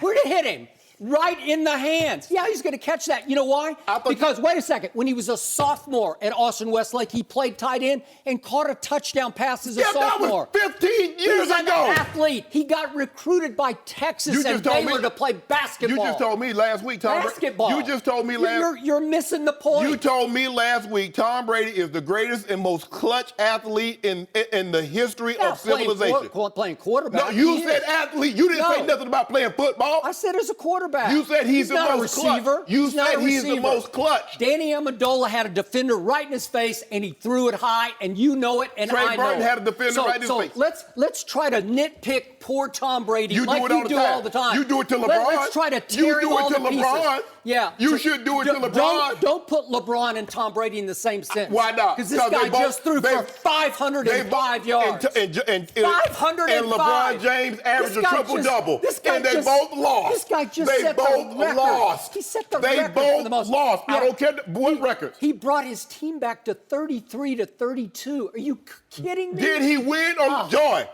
Where did it hit him? Right in the hands. Yeah, he's going to catch that. You know why? Because, wait a second, when he was a sophomore at Austin Westlake, he played tight end and caught a touchdown pass as a sophomore. That was 15 years He's an ago. athlete. He got recruited by Texas and Baylor to play basketball. You just told me last week, Tom Brady. Basketball. You just told me last. You're missing the point. You told me last week Tom Brady is the greatest and most clutch athlete in the history of civilization. Playing quarterback. No, you He said is. athlete. You didn't say No. nothing about playing football. I said as a quarterback. You said he's the not a most clutch. receiver. You not said a he's the receiver. most clutch. Danny Amendola had a defender right in his face, and he threw it high, and you know it, and Trey I know Burton it. had a defender right in his face. So let's try to nitpick poor Tom Brady You like do it you all the do time. all the time. You do it to LeBron. Let's try to tear You him do it all to to pieces. LeBron. Yeah. You should do it to LeBron. Don't put LeBron and Tom Brady in the same sentence. Why not? Because this 'Cause guy they both- just threw they- for 505 yards. And 505. LeBron James averaged a This guy triple-double. This guy And they just- both lost. This guy just They set both the record. lost. He set the They record both for the most. lost. I don't care what record. He brought his team back to 33-32. Are you kidding me? Did he win or Joy?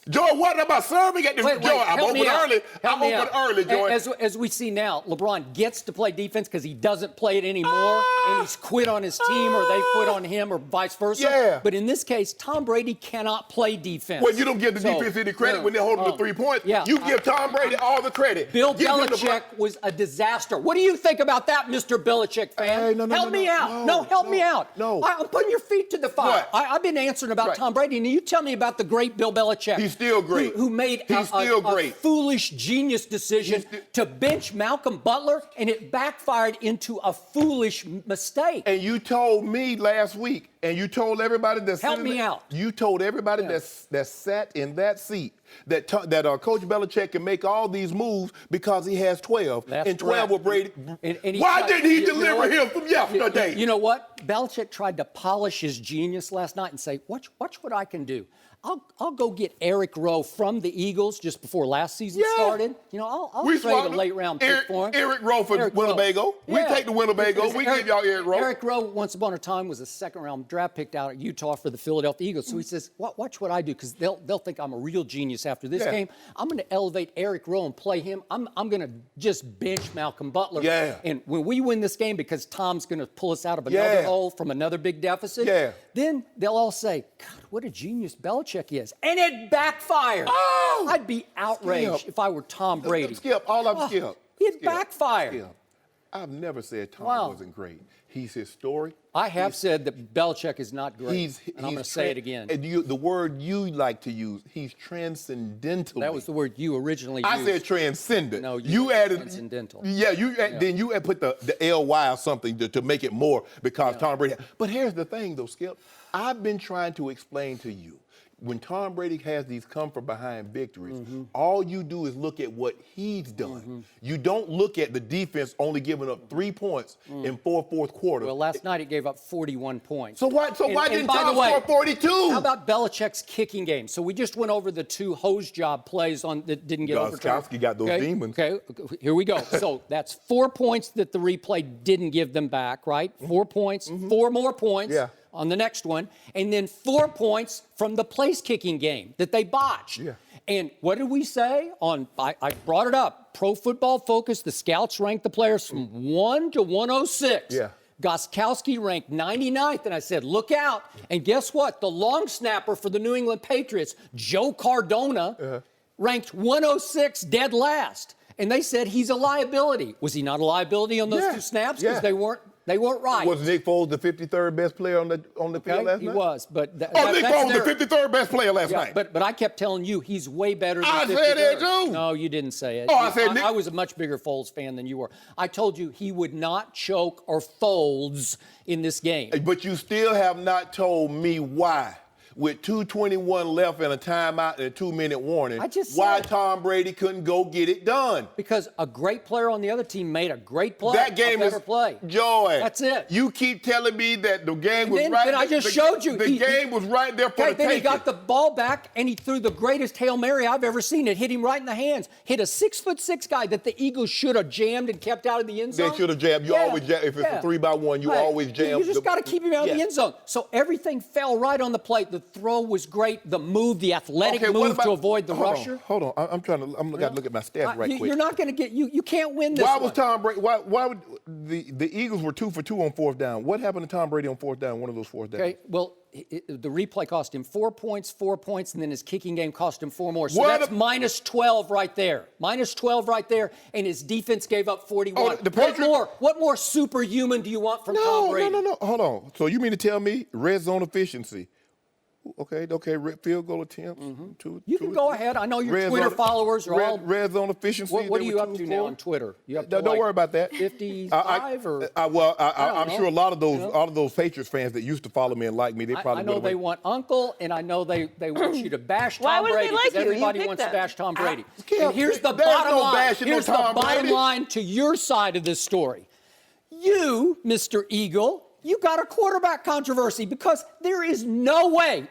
Joy, what about serving at the Wait, Joy? I'm help me open out. early. Help I'm me open out. early, Joy. As we see now, LeBron gets to play defense because he doesn't play it anymore, and he's quit on his team, or they quit on him, or vice versa. Yeah. But in this case, Tom Brady cannot play defense. Well, you don't give the defense any credit when they're holding the 3 points. Yeah. You give Tom Brady all the credit. Bill Give him the Belichick was a disaster. What do you think about that, Mr. Belichick fan? Hey, no, help me out. Help me out. No. I'm putting your feet to the fire. What? I've been answering about Right. Tom Brady, and you tell me about the great Bill Belichick. He's still great. Who made He's still great. a foolish genius decision to bench Malcolm Butler, and it backfired into a foolish mistake. And you told me last week, and you told everybody that's Help me out. You told everybody that sat in that seat that Coach Belichick can make all these moves because he has 12. That's and 12 correct. were Brady. And Why tried- didn't he you know deliver what? him from yesterday? You know what? Belichick tried to polish his genius last night and say, watch what I can do. I'll go get Eric Rowe from the Eagles just before last season started. You know, I'll trade a swapped late round pick for him. Eric Rowe for Eric Rowe. Winnebago. We Yeah. take the Winnebago. We give y'all Eric Rowe. Eric Rowe, once upon a time, was a second-round draft pick out of Utah for the Philadelphia Eagles. So he says, watch what I do, because they'll think I'm a real genius after this game. I'm going to elevate Eric Rowe and play him. I'm going to just bench Malcolm Butler. Yeah. And when we win this game, because Tom's going to pull us out of another hole from another big deficit, then they'll all say, God, what a genius Belichick is. And it backfired. Oh! I'd be outraged if I were Tom Brady. Skip, all of them skip. It backfired. Skip, I've never said Tom Wow. wasn't great. He's historic. I have said that Belichick is not great, and I'm going to say it again. And the word you like to use, he's transcendental. That was the word you originally used. I said transcendent. No, you said added transcendental. Yeah, then you put the ly or something to make it more because Tom Brady. But here's the thing, though, Skip. I've been trying to explain to you. When Tom Brady has these come-from-behind victories, all you do is look at what he's done. You don't look at the defense only giving up 3 points in 4 fourth quarters. Well, last night he gave up 41 points. So why didn't by Tom the way, score 42? How about Belichick's kicking game? So we just went over the 2 hose job plays that didn't get overturned. Gostkowski got those demons. Okay, here we go. So that's 4 points that the replay didn't give them back, right? 4 points, 4 more points. Yeah. On the next one, and then 4 points from the place-kicking game that they botched. Yeah. And what did we say? I brought it up. Pro Football Focus, the scouts ranked the players from 1 to 106. Yeah. Gostkowski ranked 99th, and I said, look out. And guess what? The long snapper for the New England Patriots, Joe Cardona, ranked 106, dead last. And they said he's a liability. Was he not a liability on those 2 snaps? Because they weren't right. Was Nick Foles the 53rd best player on the field last night? He was, but Nick Foles was the 53rd best player last night. But I kept telling you he's way better than I 53rd. said it too. No, you didn't say it. Oh, I said Nick. I was a much bigger Foles fan than you were. I told you he would not choke or folds in this game. But you still have not told me why. With 2:21 left and a timeout and a 2-minute warning, why Tom Brady couldn't go get it done. Because a great player on the other team made a great play. That game is play. Joy. That's it. You keep telling me that the game was right. Then I just showed you. The game was right there for the Then he taking. got the ball back and he threw the greatest Hail Mary I've ever seen. It hit him right in the hands. Hit a 6'6" guy that the Eagles should have jammed and kept out of the end zone. They should have jammed. You always jam. If it's a 3-by-1, you always jam. You just got to keep him out of the end zone. So everything fell right on the plate. The throw was great. The move, the athletic move to avoid the rusher. Hold on. I'm got to look at my stats right quick. You're not going to get you can't win this. Why was Tom Brady? Why would the Eagles were 2 for 2 on 4th down? What happened to Tom Brady on 4th down? One of those 4th downs. Okay. Well, the replay cost him 4 points, and then his kicking game cost him 4 more. So that's minus 12 right there. Minus 12 right there, and his defense gave up 41. What more superhuman do you want from Tom Brady? No. Hold on. So you mean to tell me red zone efficiency? Okay, field goal attempts. You can go ahead. I know your Twitter followers are all red zone efficiency. What are you up to now on Twitter? You up to don't worry about that. 55 or? I'm sure a lot of those Patriots fans that used to follow me and like me, they probably. I know they want Uncle, and I know they want you to bash Tom Why would Brady they like because you? everybody You wants to picked bash Tom Brady. And here's the there's bottom no line. bashing Here's no the Tom bottom Brady. line to your side of this story. You, Mr. Eagle, you got a quarterback controversy because there is no way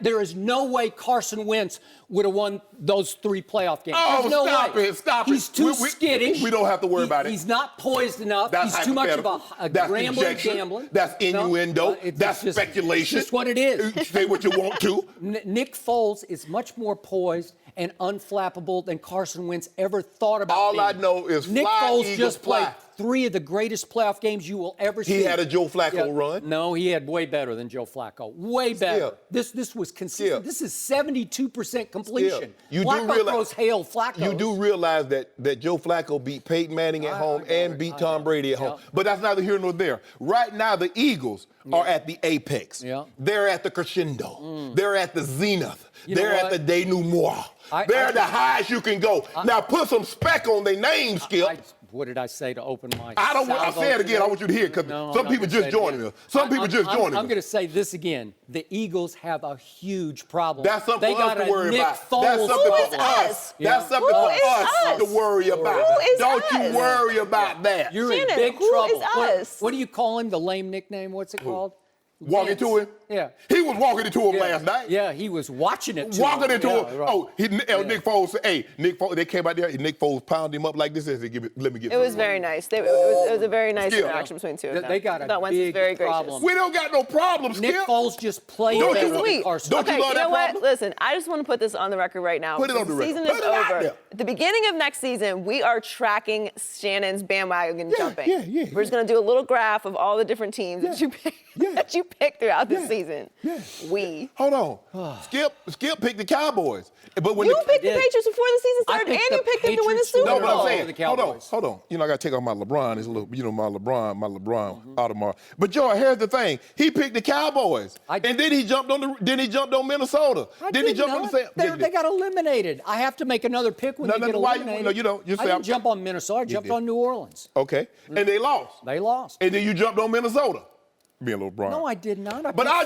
Carson Wentz would have won those 3 playoff games. Oh, There's no way. Stop it. He's too skittish. We don't have to worry about it. He's not poised enough. That's He's too much of a That's gambling. That's innuendo. That's speculation. It's just what it is. Say what you want to. Nick Foles is much more poised and unflappable than Carson Wentz ever thought about All being. I know is Nick fly, Foles Eagles, just played fly. 3 of the greatest playoff games you will ever see. He had a Joe Flacco run. No, he had way better than Joe Flacco. Way better. This was consistent. This is 72% completion. Flacco throws hail Flacco. You do realize that Joe Flacco beat Peyton Manning at home and beat Tom Brady at home. But that's neither here nor there. Right now, the Eagles are at the apex. They're at the crescendo. They're at the zenith. They're at the denouement. They're at the highest you can go. Now put some spec on their name, Skip. What did I say to open my I say it again. I want you to hear it because some people just joining us. Some people just joining us. I'm going to say this again. The Eagles have a huge problem. That's something for us to worry about. That's something for us. That's something for us to worry about. Don't you worry about that. You're in big trouble. What do you call him? The lame nickname? What's it called? Walking to him? Yeah. He was walking into him last night. Yeah, he was watching it. Walking into him. Right. Oh, Nick Foles said, hey, Nick Foles, they came out there, and Nick Foles pounded him up like this and said, let me get it. It was very nice. It was a very nice interaction between 2 of them. They got a big problem. We don't got no problem, Skip. Nick Foles just played better than Carson. Don't you love that problem? What? Listen, I just want to put this on the record right now. Put it on the record. The season is over. At the beginning of next season, we are tracking Shannon's bandwagon jumping. We're just going to do a little graph of all the different teams that you picked throughout the season. We. Hold on. Skip picked the Cowboys. But when You picked the Patriots before the season I started, and picked you the picked them to win the Patriots to Super No, Bowl. but I'm Bowl. saying, The Cowboys. hold on. I got to take off my LeBron. It's a little, my LeBron Audemars. But Joy, here's the thing. He picked the Cowboys, and then he jumped on Minnesota. Then he jumped on the They got eliminated. I have to make another pick when they get eliminated. No, you don't. You I say didn't jump on Minnesota. I jumped on New Orleans. Okay, and they lost. They lost. And then you jumped on Minnesota. Being a little Brian. No, I did not. But I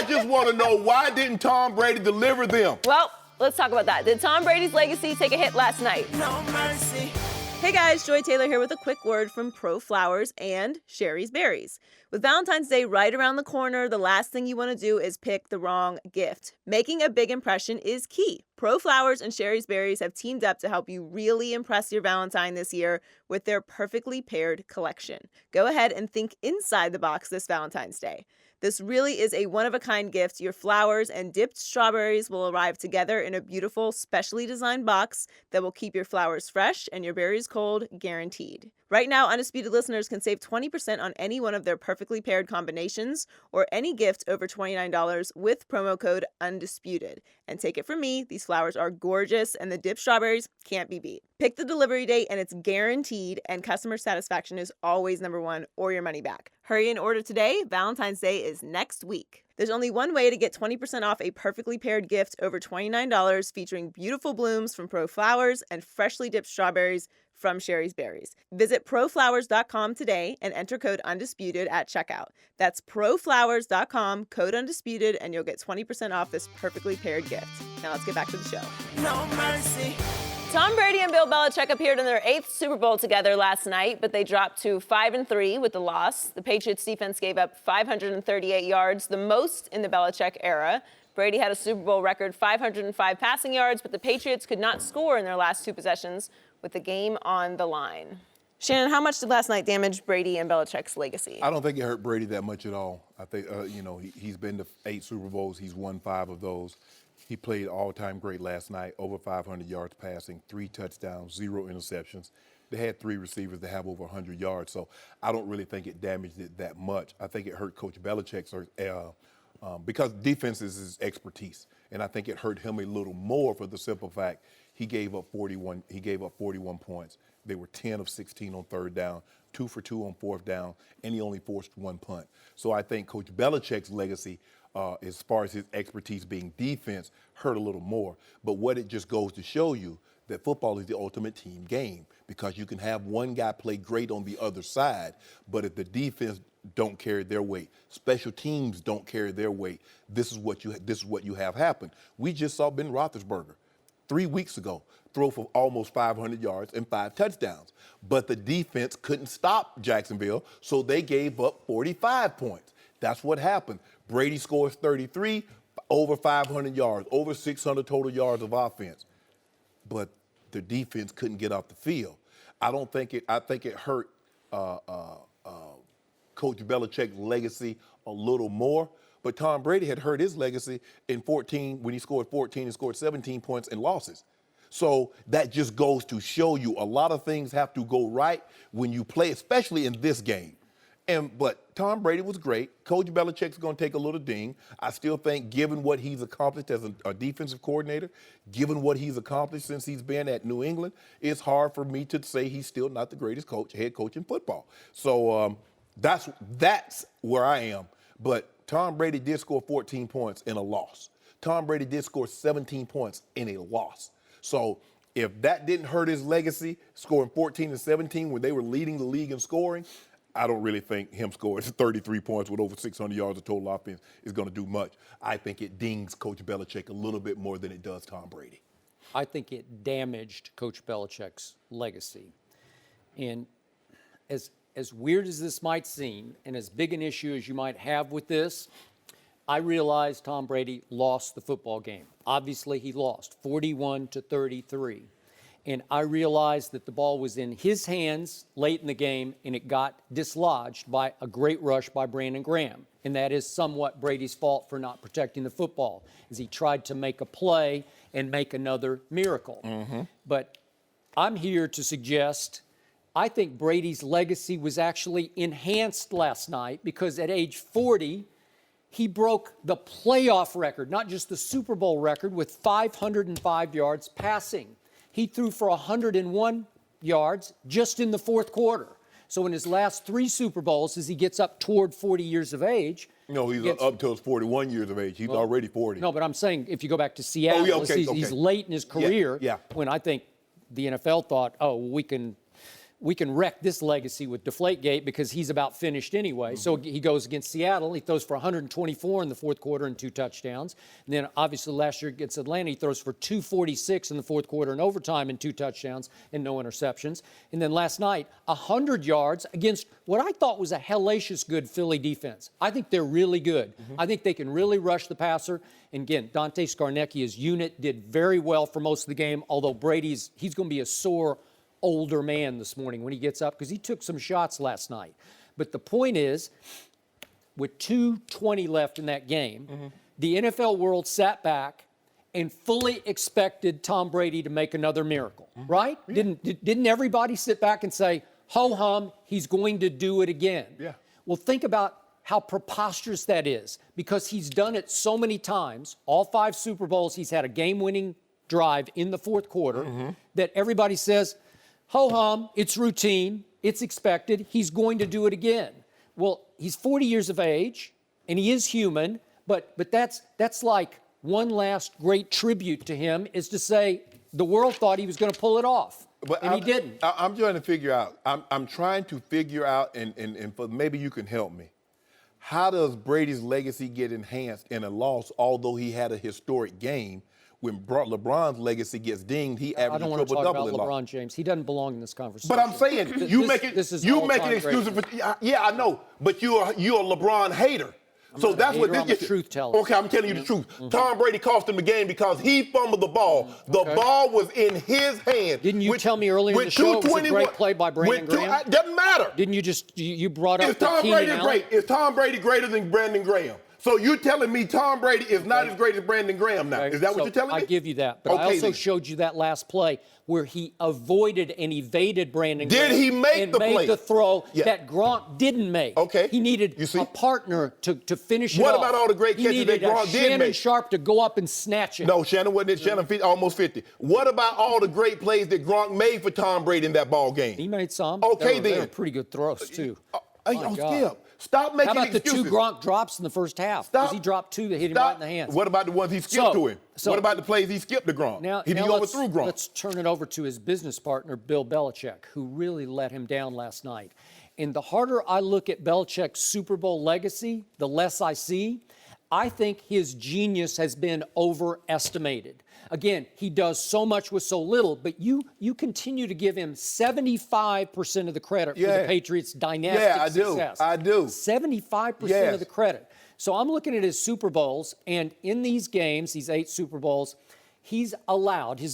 just want to know, why didn't Tom Brady deliver them? Well, let's talk about that. Did Tom Brady's legacy take a hit last night? No mercy. Hey guys, Joy Taylor here with a quick word from Pro Flowers and Sherry's Berries. With Valentine's Day right around the corner, the last thing you want to do is pick the wrong gift. Making a big impression is key. Pro Flowers and Sherry's Berries have teamed up to help you really impress your Valentine this year with their perfectly paired collection. Go ahead and think inside the box this Valentine's Day. This really is a one-of-a-kind gift. Your flowers and dipped strawberries will arrive together in a beautiful, specially designed box that will keep your flowers fresh and your berries cold, guaranteed. Right now, Undisputed listeners can save 20% on any one of their perfectly paired combinations or any gift over $29 with promo code UNDISPUTED. And take it from me, these flowers are gorgeous and the dipped strawberries can't be beat. Pick the delivery date and it's guaranteed, and customer satisfaction is always number one or your money back. Hurry and order today. Valentine's Day is next week. There's only one way to get 20% off a perfectly paired gift over $29 featuring beautiful blooms from Pro Flowers and freshly dipped strawberries from Sherry's Berries. Visit proflowers.com today and enter code UNDISPUTED at checkout. That's proflowers.com, code UNDISPUTED, and you'll get 20% off this perfectly paired gift. Now let's get back to the show. No mercy. Tom Brady and Bill Belichick appeared in their 8th Super Bowl together last night, but they dropped to 5-3 with the loss. The Patriots defense gave up 538 yards, the most in the Belichick era. Brady had a Super Bowl record 505 passing yards, but the Patriots could not score in their last two possessions with the game on the line. Shannon, how much did last night damage Brady and Belichick's legacy? I don't think it hurt Brady that much at all. I think, he's been to 8 Super Bowls. He's won 5 of those. He played all-time great last night, over 500 yards passing, 3 touchdowns, 0 interceptions. They had 3 receivers that have over 100 yards, so I don't really think it damaged it that much. I think it hurt Coach Belichick's because defense is his expertise, and I think it hurt him a little more for the simple fact he gave up 41. He gave up 41 points. They were 10 of 16 on 3rd down, 2 for 2 on 4th down, and he only forced 1 punt. So I think Coach Belichick's legacy, as far as his expertise being defense, hurt a little more. But what it just goes to show you that football is the ultimate team game, because you can have one guy play great on the other side, but if the defense don't carry their weight, special teams don't carry their weight, this is what you have happen. We just saw Ben Roethlisberger 3 weeks ago throw for almost 500 yards and 5 touchdowns, but the defense couldn't stop Jacksonville, so they gave up 45 points. That's what happened. Brady scores 33, over 500 yards, over 600 total yards of offense, but the defense couldn't get off the field. I think it hurt Coach Belichick's legacy a little more, but Tom Brady had hurt his legacy in 14 when he scored 14 and scored 17 points in losses. So that just goes to show you a lot of things have to go right when you play, especially in this game. But Tom Brady was great. Coach Belichick's going to take a little ding. I still think, given what he's accomplished as a defensive coordinator, given what he's accomplished since he's been at New England, it's hard for me to say he's still not the greatest head coach in football. So that's where I am. But Tom Brady did score 14 points in a loss. Tom Brady did score 17 points in a loss. So if that didn't hurt his legacy, scoring 14 and 17 when they were leading the league in scoring, I don't really think him scoring 33 points with over 600 yards of total offense is going to do much. I think it dings Coach Belichick a little bit more than it does Tom Brady. I think it damaged Coach Belichick's legacy. And as weird as this might seem, and as big an issue as you might have with this, I realize Tom Brady lost the football game. Obviously, he lost 41-33. And I realized that the ball was in his hands late in the game, and it got dislodged by a great rush by Brandon Graham. And that is somewhat Brady's fault for not protecting the football, as he tried to make a play and make another miracle. Mm-hmm. But I'm here to suggest I think Brady's legacy was actually enhanced last night, because at age 40, he broke the playoff record, not just the Super Bowl record, with 505 yards passing. He threw for 101 yards just in the fourth quarter. So in his last 3 Super Bowls, as he gets up toward 40 years of age. No, he's up till 41 years of age. He's already 40. No, but I'm saying if you go back to Seattle, he's late in his career. Yeah. When I think the NFL thought, oh, we can wreck this legacy with Deflategate because he's about finished anyway. Mm-hmm. So he goes against Seattle. He throws for 124 in the fourth quarter and 2 touchdowns. And then obviously last year against Atlanta, he throws for 246 in the fourth quarter and overtime and 2 touchdowns and no interceptions. And then last night, 100 yards against what I thought was a hellacious good Philly defense. I think they're really good. Mm-hmm. I think they can really rush the passer. And again, Dante Scarnecchia's unit did very well for most of the game, although he's going to be a sore older man this morning when he gets up because he took some shots last night. But the point is, with 2:20 left in that game, the NFL world sat back and fully expected Tom Brady to make another miracle, right? Yeah. Didn't everybody sit back and say, ho-hum, he's going to do it again? Yeah. Well, think about how preposterous that is because he's done it so many times. All 5 Super Bowls, he's had a game-winning drive in the fourth quarter that everybody says, ho-hum, it's routine, it's expected, he's going to do it again. Well, he's 40 years of age, and he is human, but that's like one last great tribute to him is to say the world thought he was going to pull it off, and he didn't. I'm trying to figure out, I'm trying to figure out, and maybe you can help me. How does Brady's legacy get enhanced in a loss, although he had a historic game? When LeBron's legacy gets dinged, he averages I don't want to talk triple-double about in LeBron loss. James. He doesn't belong in this conversation. But I'm saying you make it excuses for. Yeah, I know. But you're a LeBron hater. So that's what this is. Truth teller. Okay, I'm telling you the truth. Tom Brady cost him the game because he fumbled the ball. The ball was in his hand. Didn't you tell me earlier in the show it was a great play by Brandon Graham? Doesn't matter. Didn't you just you brought up Is Tom Brady great? Is Tom Brady greater than Brandon Graham? So you're telling me Tom Brady is not as great as Brandon Graham now? Is that what you're telling me? I give you that. But I also showed you that last play where he avoided and evaded Brandon Graham. Did he make the play? And made the throw that Gronk didn't make. Okay. He needed a partner to finish it What off. about all the great catches that Gronk did make? Shannon Sharpe to go up and snatch it. No, Shannon wasn't it. Shannon almost 50. What about all the great plays that Gronk made for Tom Brady in that ball game? He made some. Okay, they were pretty good throws, too. Skip. Stop making excuses. How about the 2 Gronk drops in the first half? Because he dropped 2 that hit him right in the hands. What about the ones he skipped to him? What about the plays he skipped to Gronk? He overthrew Gronk. Let's turn it over to his business partner, Bill Belichick, who really let him down last night. And the harder I look at Belichick's Super Bowl legacy, the less I see. I think his genius has been overestimated. Again, he does so much with so little, but you continue to give him 75% of the credit for the Patriots' dynastic success. I do. 75% of the credit. So I'm looking at his Super Bowls, and in these games, these 8 Super Bowls, his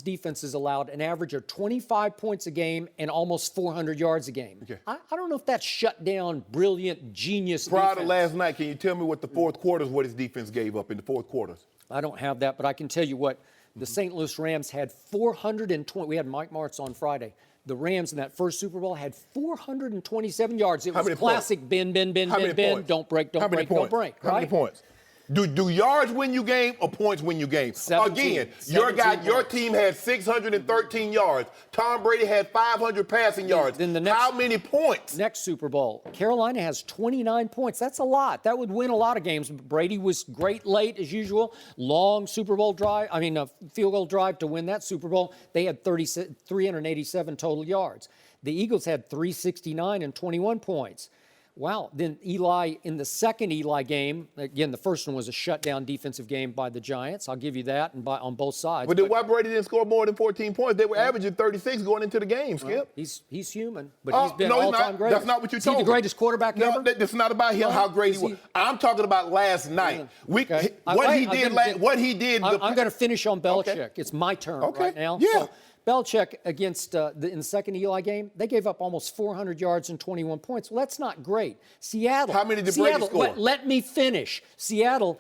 defense has allowed an average of 25 points a game and almost 400 yards a game. Okay. I don't know if that's shut down brilliant, genius Prior defense. to last night, can you tell me what the fourth quarters, what his defense gave up in the fourth quarters? I don't have that, but I can tell you what. The St. Louis Rams had 420. We had Mike Martz on Friday. The Rams in that first Super Bowl had 427 yards. It was classic bend, don't break, don't break. How many points? Do yards win you game or points win you game? 17, Again, your team had 613 yards. Tom Brady had 500 passing yards. How many points? Next Super Bowl, Carolina has 29 points. That's a lot. That would win a lot of games. Brady was great late as usual. Long Super Bowl drive. A field goal drive to win that Super Bowl. They had 387 total yards. The Eagles had 369 and 21 points. Wow. Then Eli, in the second Eli game, again, the first one was a shutdown defensive game by the Giants. I'll give you that on both sides. But then why Brady didn't score more than 14 points? They were averaging 36 going into the game, Skip. He's human, but he's been all-time great. That's not what you told me. Is he the greatest quarterback ever? That's not about him, how great he was. I'm talking about last night. What he did. I'm going to finish on Belichick. It's my turn right now. Yeah. So, Belichick against in the second Eli game, they gave up almost 400 yards and 21 points. Well, that's not great. Seattle. How many did Brady score? Let me finish. Seattle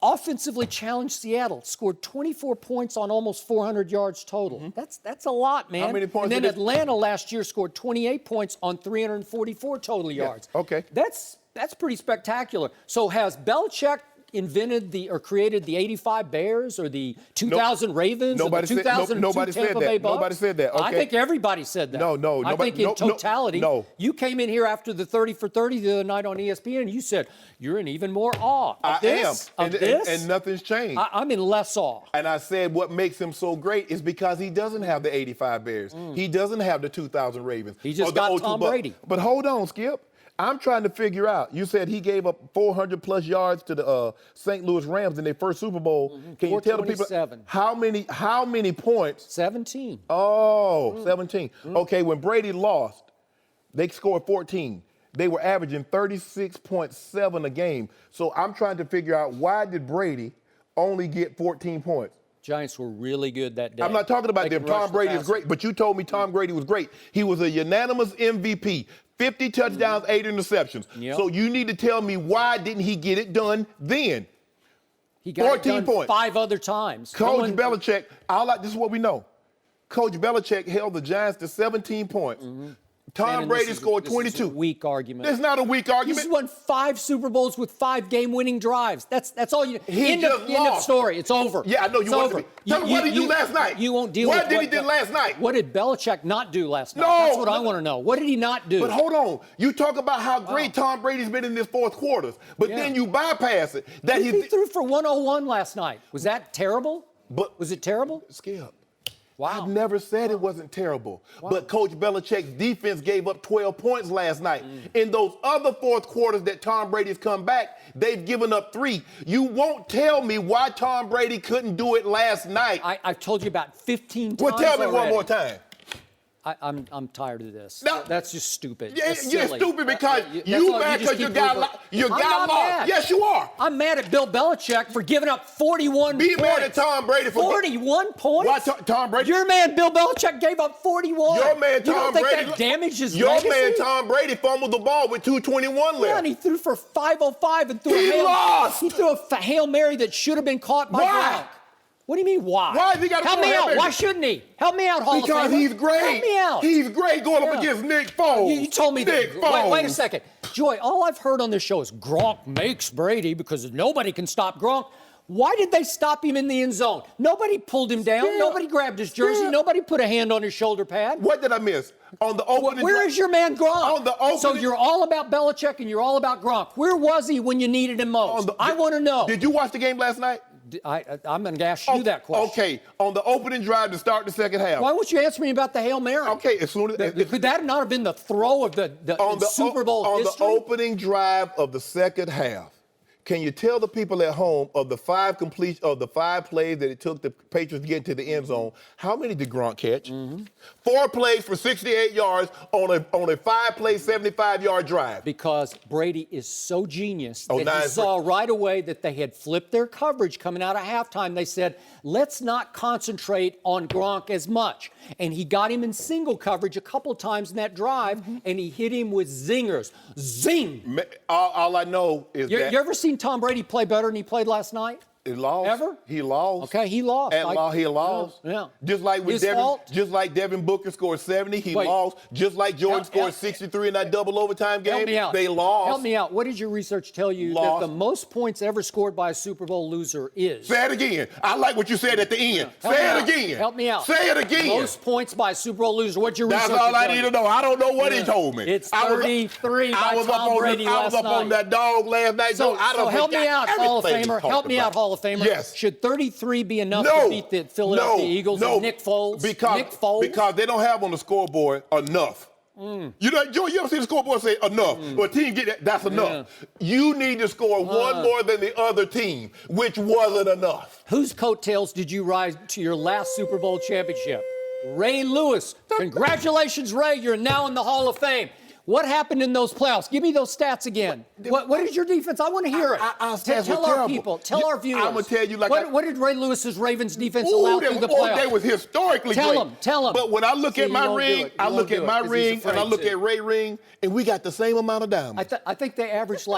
offensively challenged Seattle, scored 24 points on almost 400 yards total. That's a lot, man. How many points? And then Atlanta last year scored 28 points on 344 total yards. Okay. That's pretty spectacular. So has Belichick invented or created the '85 Bears or the 2000 Ravens or the 2002 Tampa Bay Bucks? Nobody said that. Okay. I think everybody said that. No. I think in totality. No. You came in here after the 30 for 30 the other night on ESPN, and you said you're in even more awe of I this. am. Of this? And nothing's changed. I'm in less awe. And I said what makes him so great is because he doesn't have the '85 Bears. He doesn't have the 2000 Ravens. He just or the got 02 Tom Bucks. Brady. But hold on, Skip. I'm trying to figure out. You said he gave up 400-plus yards to the St. Louis Rams in their first Super Bowl. Can you tell the people how many points? 17. Oh, 17. Okay, when Brady lost, they scored 14. They were averaging 36.7 a game. So I'm trying to figure out why did Brady only get 14 points? Giants were really good that day. I'm not talking about them. Tom Brady is great, but you told me Tom Brady was great. He was a unanimous MVP, 50 touchdowns, 8 interceptions. Yep. So you need to tell me why didn't he get it done then? He got 14 it done points. 5 other times. Coach Belichick, this is what we know. Coach Belichick held the Giants to 17 points. Tom Brady scored 22. This is a weak argument. It's not a weak argument. He's won 5 Super Bowls with 5 game-winning drives. That's all you. End of story. It's over. Yeah, I know you want to be. Tell me what did he do last night? You won't deal with what did he do last night? What did Belichick not do last night? No, That's what I want to know. What did he not do? But hold on. You talk about how great Tom Brady's been in this fourth quarters, but then you bypass it. That he threw for 101 last night. Was that terrible? Was it terrible? Skip. Wow. I've never said it wasn't terrible. But Coach Belichick's defense gave up 12 points last night. In those other fourth quarters that Tom Brady's come back, they've given up 3. You won't tell me why Tom Brady couldn't do it last night. I've told you about 15 times Well, tell me already. one more time. I'm tired of this. No. That's just stupid. Yeah, That's you're silly. stupid because you mad because you got lost. Yes, you are. I'm mad at Bill Belichick for giving up 41 Be points. mad at Tom Brady for 41 points? Why Tom Brady? Your man Bill Belichick gave up 41. Your man You don't Tom think Brady. that damaged his Your legacy? man Tom Brady fumbled the ball with 2:21 left. Yeah, and he threw for 505 and threw He lost. He threw a Hail Mary that should have been caught by Why? Gronk. What do you mean, why? Why has he got to Help throw me a Hail out. Mary? Why shouldn't he? Help me out, Hall of Because Famer. he's great. Help me out. He's great going up against Nick Foles. You told me Nick that. Foles. Wait a second. Joy, all I've heard on this show is Gronk makes Brady because nobody can stop Gronk. Why did they stop him in the end zone? Nobody pulled him down. Yeah. Nobody grabbed his jersey. Yeah. Nobody put a hand on his shoulder pad. What did I miss? On the opening Where is your man Gronk? On the opening, so you're all about Belichick and you're all about Gronk. Where was he when you needed him most? I want to know. Did you watch the game last night? I'm going to ask you that question. Okay, on the opening drive to start the second half. Why won't you answer me about the Hail Mary? Okay, as soon as Could that not have been the throw of the Super Bowl on history? the opening drive of the second half? Can you tell the people at home of the 5 plays that it took the Patriots to get into the end zone, how many did Gronk catch? 4 plays for 68 yards on a 5-play, 75-yard drive. Because Brady is so genius that he 9 saw right away that they had flipped their coverage coming out of halftime. They said, let's not concentrate on Gronk as much. And he got him in single coverage a couple times in that drive, and he hit him with zingers. Zing! All I know is that... You ever seen Tom Brady play better than he played last night? He lost. Ever? He lost. Okay, he lost. He lost. Yeah. Just like with His fault? Just like Devin Booker scored 70, he lost. Just like Jordan scored 63 in that double overtime game, Help me out. they lost. Help me out. What did your research tell you that the most points ever scored by a Super Bowl loser is? Say it again. I like what you said at the end. Help Say me it out. again. Help me out. Say it again. Most points by a Super Bowl loser. What'd your research That's all I tell need you? to know. I don't know what he told me. It's 33 by Tom Brady I was up on that dog last night. So help me out, Hall of everything Famer. he Help me out, Hall of Famer. Yes. Should 33 be enough to beat the Philadelphia Eagles and Nick Foles? Because they don't have on the scoreboard enough. You know, Joe, you ever see the scoreboard say enough? Or a team get that, that's enough. You need to score one more than the other team, which wasn't enough. Whose coattails did you ride to your last Super Bowl championship? Ray Lewis. Congratulations, Ray. You're now in the Hall of Fame. What happened in those playoffs? Give me those stats again. What is your defense? I want to hear it. Tell our people. Tell our viewers. I'm going to tell you like what did Ray Lewis's Ravens defense allow through the playoffs? They was historically Tell great. Tell them. But when I look at my ring, I look at my ring, and I look at Ray ring, and we got the same amount of diamonds. I think they averaged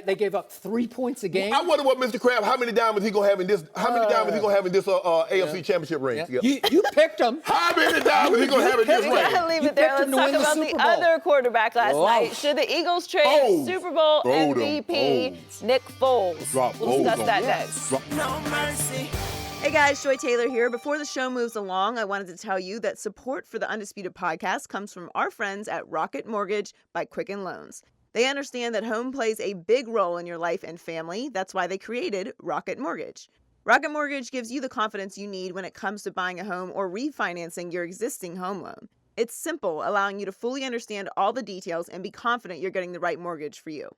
they gave up 3 points a game. I wonder what Mr. Crab, how many diamonds he gonna have in this? How many diamonds he gonna have in this AFC Championship ring? You picked them. How many diamonds he gonna have in this ring? Leave it there. Let's talk about the other quarterback last night. Should the Eagles trade Super Bowl MVP Nick Foles? We'll discuss that next. No mercy. Hey guys, Joy Taylor here. Before the show moves along, I wanted to tell you that support for the Undisputed podcast comes from our friends at Rocket Mortgage by Quicken Loans. They understand that home plays a big role in your life and family. That's why they created Rocket Mortgage. Rocket Mortgage gives you the confidence you need when it comes to buying a home or refinancing your existing home loan. It's simple, allowing you to fully understand all the details and be confident you're getting the right mortgage for you.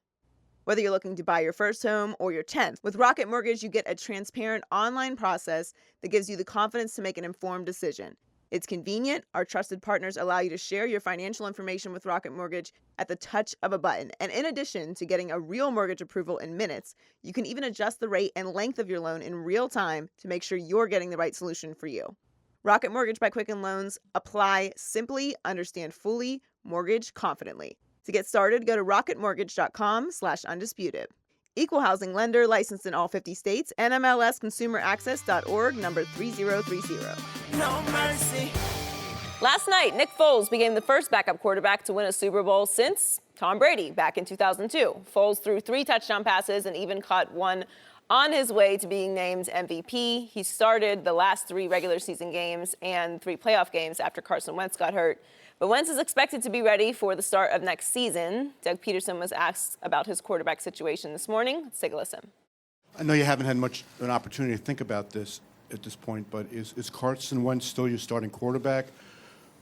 Whether you're looking to buy your first home or your 10th, with Rocket Mortgage, you get a transparent online process that gives you the confidence to make an informed decision. It's convenient. Our trusted partners allow you to share your financial information with Rocket Mortgage at the touch of a button. And in addition to getting a real mortgage approval in minutes, you can even adjust the rate and length of your loan in real time to make sure you're getting the right solution for you. Rocket Mortgage by Quicken Loans. Apply simply, understand fully, mortgage confidently. To get started, go to rocketmortgage.com/undisputed. Equal housing lender, licensed in all 50 states, NMLSconsumeraccess.org, number 3030. No mercy. Last night, Nick Foles became the first backup quarterback to win a Super Bowl since Tom Brady back in 2002. Foles threw 3 touchdown passes and even caught one on his way to being named MVP. He started the last 3 regular season games and 3 playoff games after Carson Wentz got hurt. But Wentz is expected to be ready for the start of next season. Doug Peterson was asked about his quarterback situation this morning. Let's take a listen. I know you haven't had much an opportunity to think about this at this point, but is Carson Wentz still your starting quarterback?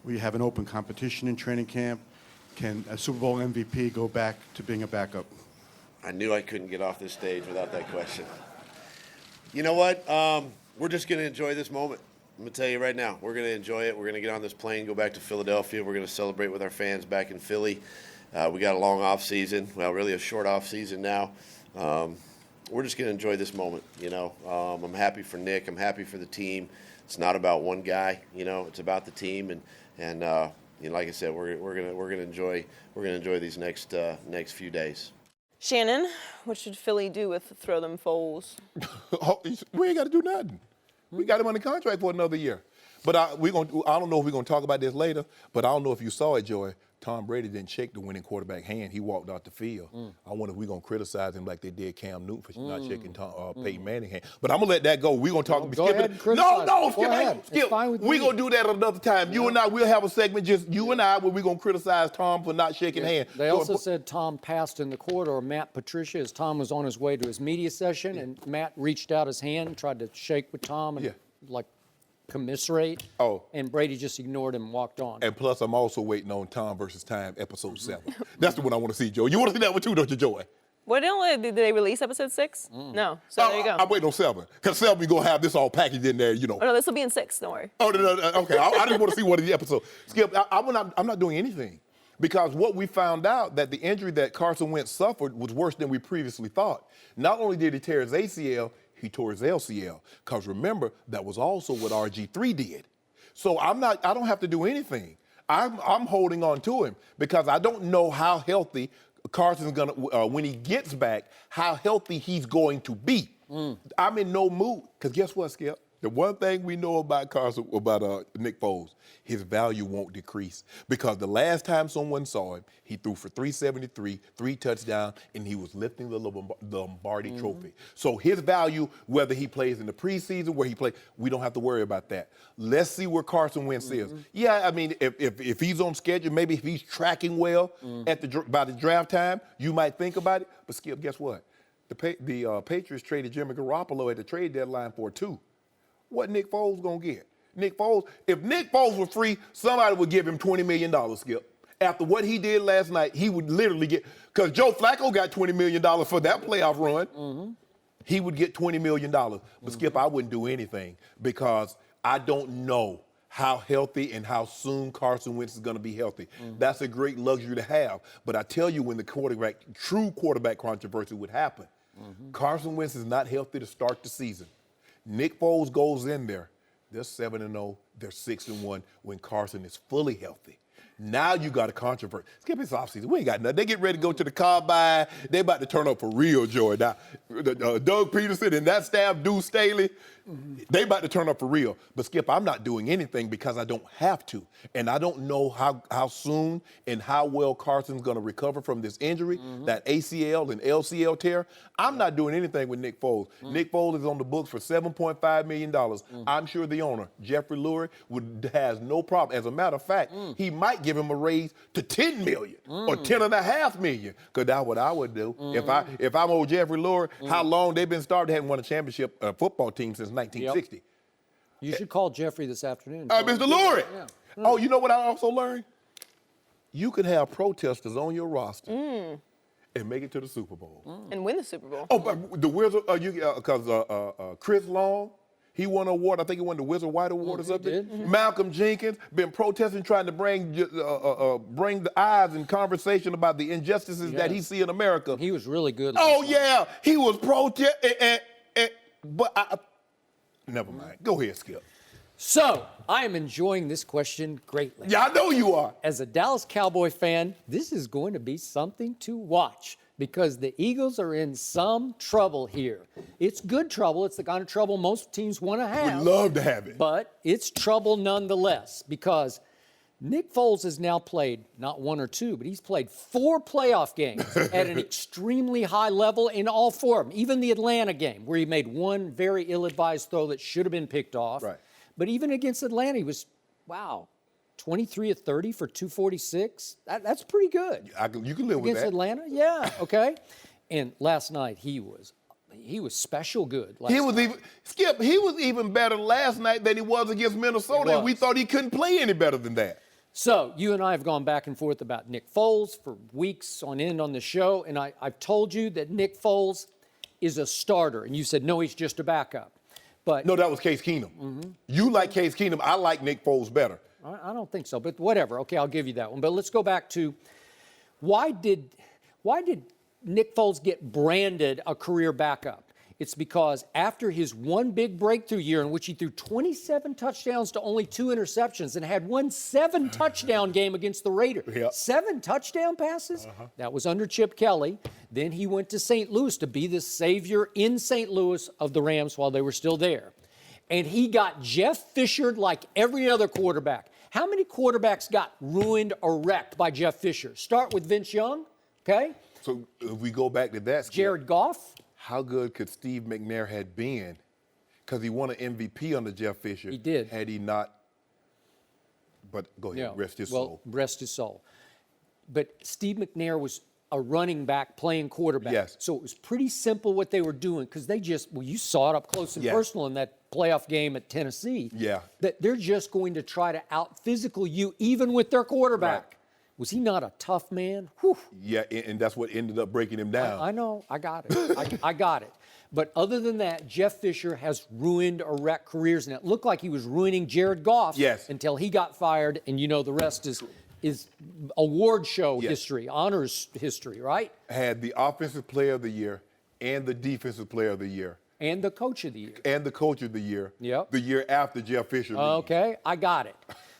Will you have an open competition in training camp? Can a Super Bowl MVP go back to being a backup? I knew I couldn't get off this stage without that question. You know what? We're just going to enjoy this moment. I'm going to tell you right now, we're going to enjoy it. We're going to get on this plane, go back to Philadelphia. We're going to celebrate with our fans back in Philly. We got a long off season. Well, really a short off season now. We're just going to enjoy this moment. I'm happy for Nick. I'm happy for the team. It's not about one guy. It's about the team. And like I said, we're going to enjoy these next few days. Shannon, what should Philly do with Throw Them Foles? We ain't got to do nothing. We got him under contract for another year. But I don't know if we're going to talk about this later, but I don't know if you saw it, Joy. Tom Brady didn't shake the winning quarterback hand. He walked out the field. I wonder if we're going to criticize him like they did Cam Newton for not shaking Peyton Manning's hand. But I'm going to let that go. We're going to talk. Go ahead and criticize. Skip. We're going to do that another time. You and I, we'll have a segment, just you and I, where we're going to criticize Tom for not shaking hands. They also said Tom passed in the corridor, Matt Patricia, as Tom was on his way to his media session, and Matt reached out his hand, tried to shake with Tom, and commiserate. And Brady just ignored him and walked on. And plus, I'm also waiting on Tom versus Time, episode 7. That's the one I want to see, Joe. You want to see that one too, don't you, Joey? Did they release episode 6? No. So there you go. I'm waiting on 7. Because 7, we're going to have this all packaged in there, Oh, no, this will be in 6. Don't worry. Oh, no, okay. I just want to see one of the episodes. Skip, I'm not doing anything. Because what we found out, that the injury that Carson Wentz suffered was worse than we previously thought. Not only did he tear his ACL, he tore his LCL. Because remember, that was also what RG3 did. So I don't have to do anything. I'm holding on to him because I don't know how healthy Carson's gonna, when he gets back, how healthy he's going to be. I'm in no mood. Because guess what, Skip? The one thing we know about Nick Foles, his value won't decrease. Because the last time someone saw him, he threw for 373, 3 touchdowns, and he was lifting the Lombardi Trophy. So his value, whether he plays in the preseason, where he plays, we don't have to worry about that. Let's see where Carson Wentz is. Yeah, I mean, if he's on schedule, maybe if he's tracking well by the draft time, you might think about it. But Skip, guess what? The Patriots traded Jimmy Garoppolo at the trade deadline for 2. What Nick Foles gonna get? If Nick Foles were free, somebody would give him $20 million, Skip. After what he did last night, he would literally get, because Joe Flacco got $20 million for that playoff run. He would get $20 million. But Skip, I wouldn't do anything because I don't know how healthy and how soon Carson Wentz is gonna be healthy. That's a great luxury to have. But I tell you, when the true quarterback controversy would happen, Carson Wentz is not healthy to start the season. Nick Foles goes in there. They're 7-0. They're 6-1 when Carson is fully healthy. Now you got a controversy. Skip this offseason. We ain't got nothing. They get ready to go to the combine. They about to turn up for real, Joy. Now, Doug Peterson and that staff, Deuce Staley, They about to turn up for real. But, Skip, I'm not doing anything because I don't have to. And I don't know how soon and how well Carson's going to recover from this injury, that ACL and LCL tear. I'm not doing anything with Nick Foles. Nick Foles is on the books for $7.5 million. I'm sure the owner, Jeffrey Lurie, has no problem. As a matter of fact, he might give him a raise to $10 million or $10.5 million, because that's what I would do. If I'm old Jeffrey Lurie, how long they've been started, hadn't won a championship football team since 1960. Yep. You should call Jeffrey this afternoon. Mr. Lurie. Yeah. Oh, you know what I also learned? You can have protesters on your roster and make it to the Super Bowl. And win the Super Bowl. Oh, but the Wizard, because Chris Long, he won an award. I think he won the Wizard White Award or something. Malcolm Jenkins been protesting, trying to bring the eyes and conversation about the injustices that he see in America. He was really good. Oh, yeah. He was protesting. But never mind. Go ahead, Skip. So, I am enjoying this question greatly. Yeah, I know you are. As a Dallas Cowboy fan, this is going to be something to watch because the Eagles are in some trouble here. It's good trouble. It's the kind of trouble most teams want to have. We'd love to have it. But it's trouble nonetheless because Nick Foles has now played not one or two, but he's played 4 playoff games at an extremely high level in all 4 of them. Even the Atlanta game where he made one very ill-advised throw that should have been picked off. Right. But even against Atlanta, he was, 23 of 30 for 246. That's pretty good. You can live with that. Against Atlanta? Yeah, okay. And last night, he was special good. He was even better last night than he was against Minnesota, and we thought he couldn't play any better than that. So you and I have gone back and forth about Nick Foles for weeks on end on the show, and I've told you that Nick Foles is a starter, and you said, no, he's just a backup. But no, that was Case Keenum. You like Case Keenum. I like Nick Foles better. I don't think so, but whatever. Okay, I'll give you that one. But let's go back to why did Nick Foles get branded a career backup? It's because after his one big breakthrough year in which he threw 27 touchdowns to only 2 interceptions and had one 7-touchdown game against the Raiders. 7 touchdown passes? That was under Chip Kelly. Then he went to St. Louis to be the savior in St. Louis of the Rams while they were still there. And he got Jeff Fisher like every other quarterback. How many quarterbacks got ruined or wrecked by Jeff Fisher? Start with Vince Young, okay? So if we go back to that, Skip, Jared Goff. How good could Steve McNair had been? Because he won an MVP under Jeff Fisher. He did. Had he not, but go ahead, rest his soul. Rest his soul. But Steve McNair was a running back playing quarterback. Yes. So it was pretty simple what they were doing because they you saw it up close and personal in that playoff game at Tennessee. Yeah. That they're just going to try to out-physical you even with their quarterback. Right. Was he not a tough man? Whew. Yeah, and that's what ended up breaking him down. I know. I got it. I got it. But other than that, Jeff Fisher has ruined or wrecked careers, and it looked like he was ruining Jared Goff until he got fired, and the rest is award show history, honors history, right? Had the offensive player of the year and the defensive player of the year. And the coach of the year. And the coach of the year. Yep. The year after Jeff Fisher. Okay, I got it.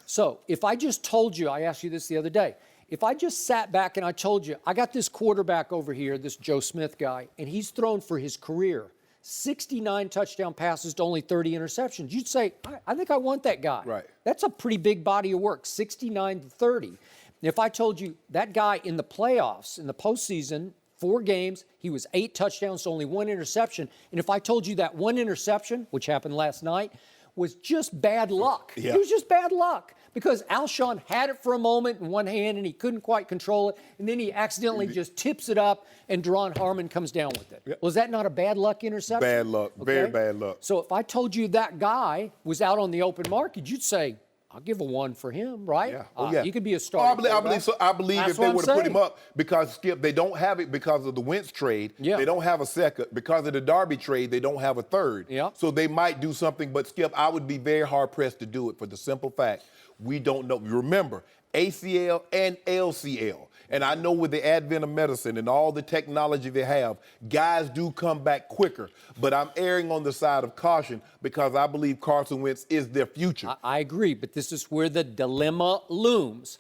So if I just told you, I asked you this the other day, if I just sat back and I told you, I got this quarterback over here, this Joe Smith guy, and he's thrown for his career 69 touchdown passes to only 30 interceptions, you'd say, I think I want that guy. Right. That's a pretty big body of work, 69 to 30. And if I told you that guy in the playoffs, in the postseason, 4 games, he was 8 touchdowns to only 1 interception. And if I told you that 1 interception, which happened last night, was just bad luck. Yeah. It was just bad luck because Alshon had it for a moment in one hand and he couldn't quite control it, and then he accidentally just tips it up and Deron Harmon comes down with it. Was that not a bad luck interception? Bad luck, very bad luck. So if I told you that guy was out on the open market, you'd say, I'll give a 1 for him, right? Yeah. He could be a starter. I believe if they would have put him up, because, Skip, they don't have it because of the Wentz trade. Yeah. They don't have a second. Because of the Darby trade, they don't have a third. Yeah. So they might do something, but, Skip, I would be very hard-pressed to do it for the simple fact we don't know. Remember, ACL and LCL. And I know with the advent of medicine and all the technology they have, guys do come back quicker. But I'm erring on the side of caution because I believe Carson Wentz is their future. I agree, but this is where the dilemma looms.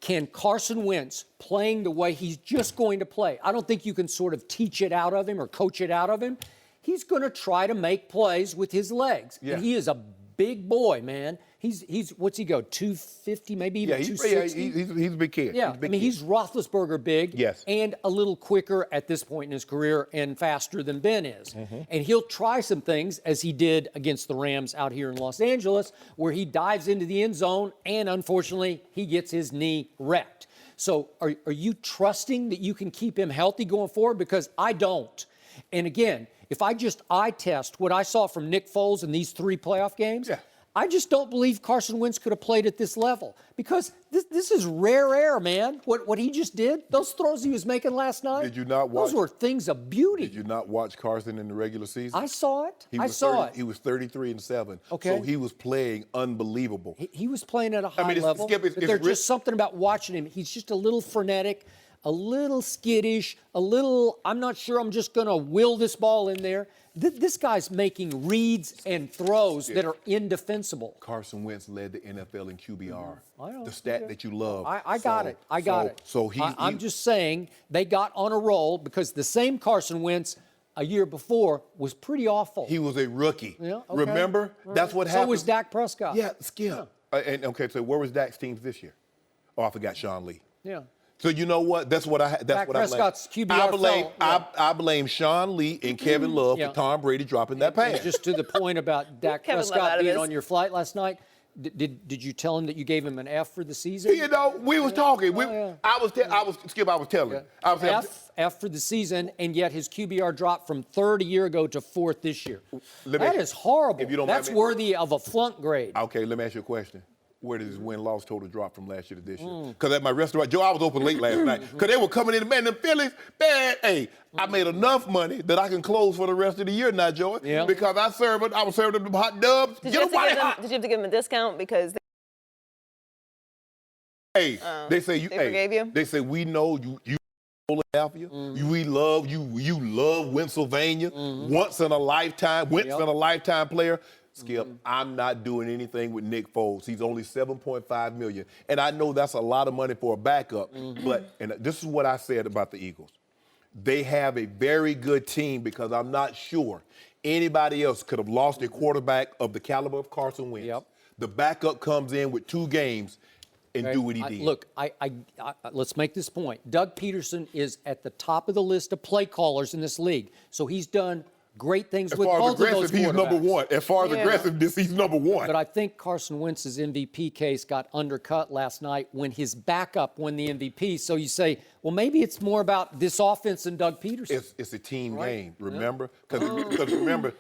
Can Carson Wentz, playing the way he's just going to play, I don't think you can sort of teach it out of him or coach it out of him. he's going to try to make plays with his legs. Yeah. And he is a big boy, man. He's what's he go, 250, maybe even 260? He's a big kid. Yeah, he's Roethlisberger big. Yes. And a little quicker at this point in his career and faster than Ben is. And he'll try some things, as he did against the Rams out here in Los Angeles, where he dives into the end zone and, unfortunately, he gets his knee wrecked. So are you trusting that you can keep him healthy going forward? Because I don't. And again, if I just eye test what I saw from Nick Foles in these 3 playoff games, I just don't believe Carson Wentz could have played at this level, because this is rare air, man. What he just did, those throws he was making last night, Did you not watch? Those were things of beauty. Did you not watch Carson in the regular season? I saw it. He was 33-7. Okay. So he was playing unbelievable. He was playing at a high level. Skip, but there's just something about watching him. He's just a little frenetic, a little skittish, a little, I'm not sure I'm just going to will this ball in there. This guy's making reads and throws that are indefensible. Carson Wentz led the NFL in QBR. I know. The stat that you love. I got it. I got it. So I'm just saying they got on a roll, because the same Carson Wentz a year before was pretty awful. He was a rookie. Yeah, okay. Remember? Right. That's what happened. So was Dak Prescott. Yeah, Skip. Okay, so where was Dak's teams this year? Oh, I forgot Sean Lee. Yeah. So you know what? That's what I Prescott's blame. QBR I blame Sean Lee and Kevin Love for Tom Brady dropping that pass. Just to the point about Dak Prescott being on your flight last night, did you tell him that you gave him an F for the season? You know, we was talking. I was telling him. F for the season, and yet his QBR dropped from 3rd a year ago to 4th this year. That is horrible. If you don't That's worthy of a flunk grade. Okay, let me ask you a question. Where did his win-loss total drop from last year to this year? Because at my restaurant, Joe, I was open late last night. Because they were coming in, man, them Phillies, man, hey, I made enough money that I can close for the rest of the year now, Joey. Yeah. Because I was serving them hot dubs. Did you have to give them a discount because they say they forgave you? They say, we know you Philadelphia. We love you. You love Pennsylvania. Once in a lifetime player. Skip, I'm not doing anything with Nick Foles. He's only $7.5 million. And I know that's a lot of money for a backup. But this is what I said about the Eagles. They have a very good team, because I'm not sure anybody else could have lost a quarterback of the caliber of Carson Wentz. The backup comes in with 2 games and do what he did. Look, let's make this point. Doug Peterson is at the top of the list of play callers in this league. So he's done great things with both of those quarterbacks. He's number 1. As far as aggressiveness, he's number 1. But I think Carson Wentz's MVP case got undercut last night when his backup won the MVP. So you say, well, maybe it's more about this offense than Doug Peterson. It's a team game, remember? Because remember,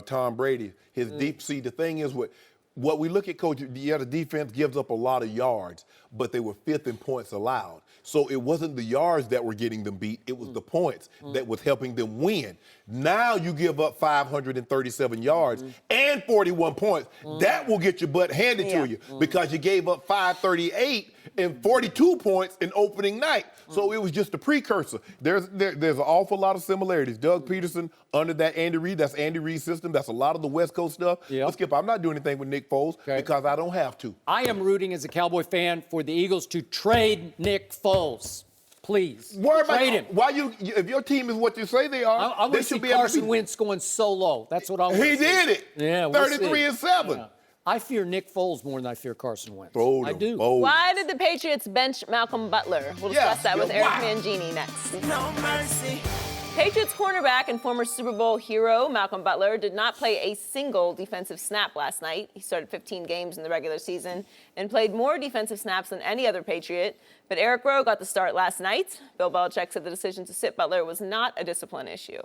Tom Brady, his deep sea. The thing is, what we look at, Coach, the defense gives up a lot of yards, but they were 5th in points allowed. So it wasn't the yards that were getting them beat. It was the points that was helping them win. Now you give up 537 yards and 41 points. That will get your butt handed to you, because you gave up 538 and 42 points in opening night. So it was just a precursor. There's an awful lot of similarities. Doug Peterson under that Andy Reid, that's Andy Reid's system. That's a lot of the West Coast stuff. But Skip, I'm not doing anything with Nick Foles because I don't have to. I am rooting as a Cowboy fan for the Eagles to trade Nick Foles. Please. Trade him. If your team is what you say they are, I want to see Carson Wentz going so low. That's what I want to see. He did it. Yeah, 33-7. Yeah. I fear Nick Foles more than I fear Carson Wentz. I do. Why did the Patriots bench Malcolm Butler? We'll discuss that with Eric Mangini next. No mercy. Patriots cornerback and former Super Bowl hero Malcolm Butler did not play a single defensive snap last night. He started 15 games in the regular season and played more defensive snaps than any other Patriot. But Eric Rowe got the start last night. Bill Belichick said the decision to sit Butler was not a discipline issue.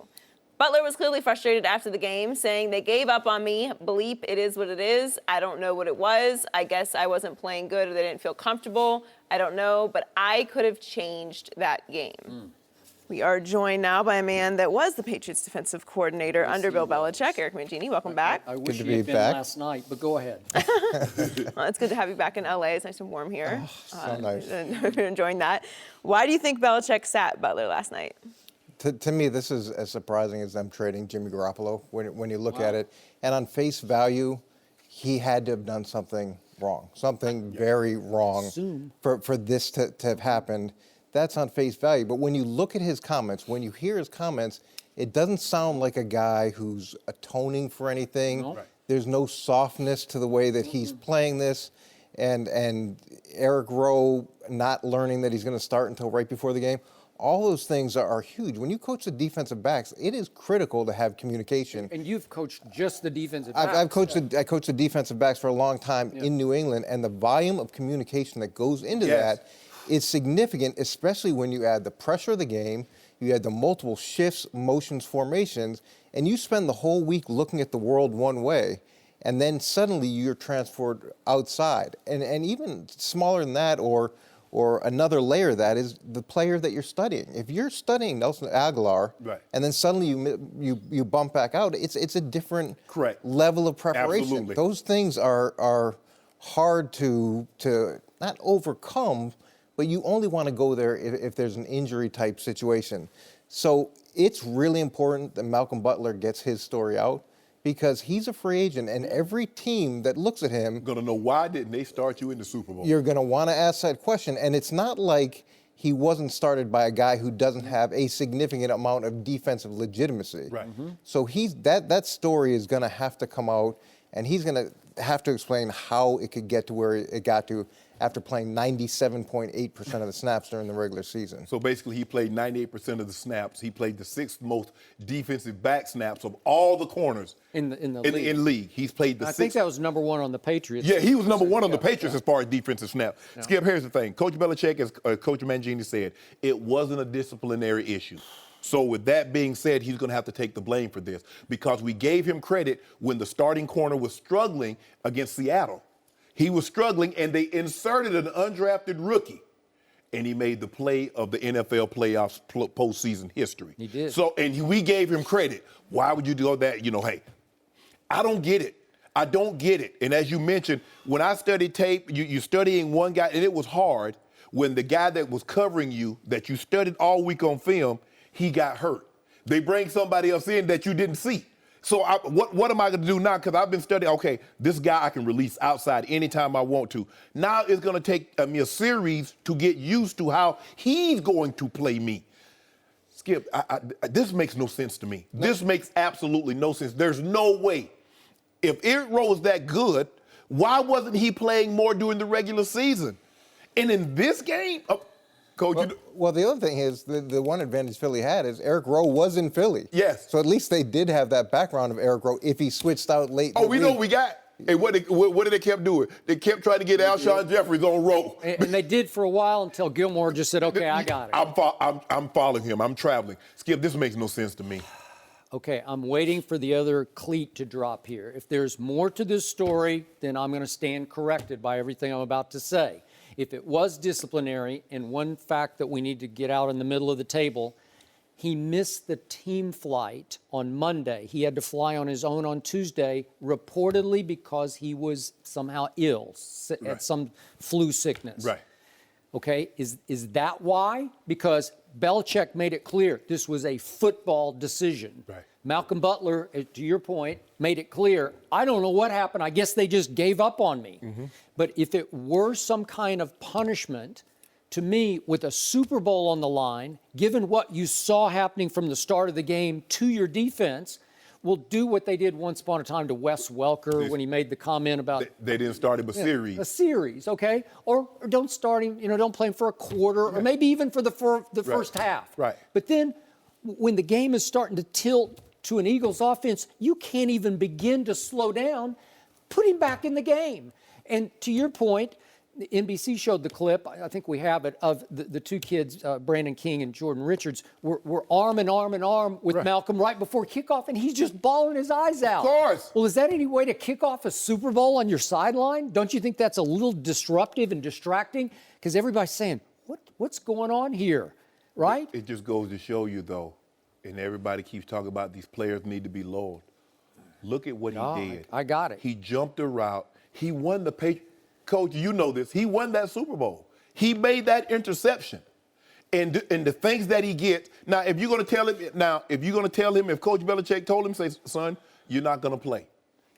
Butler was clearly frustrated after the game, saying, "They gave up on me. Bleep, it is what it is. I don't know what it was. I guess I wasn't playing good or they didn't feel comfortable. I don't know, but I could have changed that game." We are joined now by a man that was the Patriots defensive coordinator under Bill Belichick, Eric Mangini. Welcome back. I wish he had been last night, but go ahead. Well, it's good to have you back in LA. It's nice and warm here. So nice. You're enjoying that. Why do you think Belichick sat Butler last night? To me, this is as surprising as them trading Jimmy Garoppolo when you look at it. And on face value, he had to have done something wrong, something very wrong for this to have happened. That's on face value. But when you look at his comments, when you hear his comments, it doesn't sound like a guy who's atoning for anything. No. Right. There's no softness to the way that he's playing this. And Eric Rowe not learning that he's going to start until right before the game. All those things are huge. When you coach the defensive backs, it is critical to have communication. And you've coached just the defensive backs. I coached the defensive backs for a long time in New England, and the volume of communication that goes into that is significant, especially when you add the pressure of the game, you add the multiple shifts, motions, formations, and you spend the whole week looking at the world one way, and then suddenly you're transferred outside. And even smaller than that, or another layer of that is the player that you're studying. If you're studying Nelson Aguilar, and then suddenly you bump back out, it's a different level of preparation. Absolutely. Those things are hard to not overcome, but you only want to go there if there's an injury type situation. So it's really important that Malcolm Butler gets his story out, because he's a free agent, and every team that looks at him going to know, why didn't they start you in the Super Bowl? You're going to want to ask that question. And it's not like he wasn't started by a guy who doesn't have a significant amount of defensive legitimacy. Right. So that story is going to have to come out, and he's going to have to explain how it could get to where it got to after playing 97.8% of the snaps during the regular season. So basically, he played 98% of the snaps. He played the 6th most defensive back snaps of all the corners in the league. He's played the 6th. I think that was number 1 on the Patriots. Yeah, he was number 1 on the Patriots as far as defensive snap. Yeah. Skip, here's the thing. Coach Belichick, as Coach Mangini said, it wasn't a disciplinary issue. So with that being said, he's going to have to take the blame for this, because we gave him credit when the starting corner was struggling against Seattle. He was struggling, and they inserted an undrafted rookie, and he made the play of the NFL playoffs postseason history. He did. So, and we gave him credit. Why would you do that? Hey, I don't get it. I don't get it. And as you mentioned, when I studied tape, you're studying one guy, and it was hard when the guy that was covering you, that you studied all week on film, he got hurt. They bring somebody else in that you didn't see. So what am I going to do now? Because I've been studying, okay, this guy I can release outside anytime I want to. Now it's going to take me a series to get used to how he's going to play me. Skip, this makes no sense to me. No. This makes absolutely no sense. There's no way. If Eric Rowe is that good, why wasn't he playing more during the regular season? And in this game, Coach, well, the other thing is the one advantage Philly had is Eric Rowe was in Philly. Yes. So at least they did have that background of Eric Rowe if he switched out late. Oh, we know what we got. Hey, what did they kept doing? They kept trying to get Alshon Jeffries on Rowe. And they did for a while until Gilmore just said, okay, I got it. I'm following him. I'm traveling. Skip, this makes no sense to me. Okay, I'm waiting for the other cleat to drop here. If there's more to this story, then I'm going to stand corrected by everything I'm about to say. If it was disciplinary, and one fact that we need to get out in the middle of the table, he missed the team flight on Monday. He had to fly on his own on Tuesday, reportedly because he was somehow ill, had some flu sickness. Right. Okay, is that why? Because Belichick made it clear this was a football decision. Right. Malcolm Butler, to your point, made it clear, I don't know what happened. I guess they just gave up on me. Mm-hmm. But if it were some kind of punishment, to me, with a Super Bowl on the line, given what you saw happening from the start of the game to your defense, will do what they did once upon a time to Wes Welker when he made the comment about... They didn't start him a series. A series, okay? Or don't start him, don't play him for a quarter, or maybe even for the first half. Right. But then when the game is starting to tilt to an Eagles offense, you can't even begin to slow down. Put him back in the game. And to your point, NBC showed the clip, I think we have it, of the two kids, Brandon King and Jordan Richards, were arm in arm with Malcolm right before kickoff, and he's just bawling his eyes out. Of course. Well, is that any way to kick off a Super Bowl on your sideline? Don't you think that's a little disruptive and distracting? Because everybody's saying, what's going on here, right? It just goes to show you, though, and everybody keeps talking about these players need to be loyal. Look at what he did. I got it. He jumped a route. He won the Patriots. Coach, you know this. He won that Super Bowl. He made that interception. And the things that he gets. Now, if you're going to tell him, if Coach Belichick told him, say, son, you're not going to play.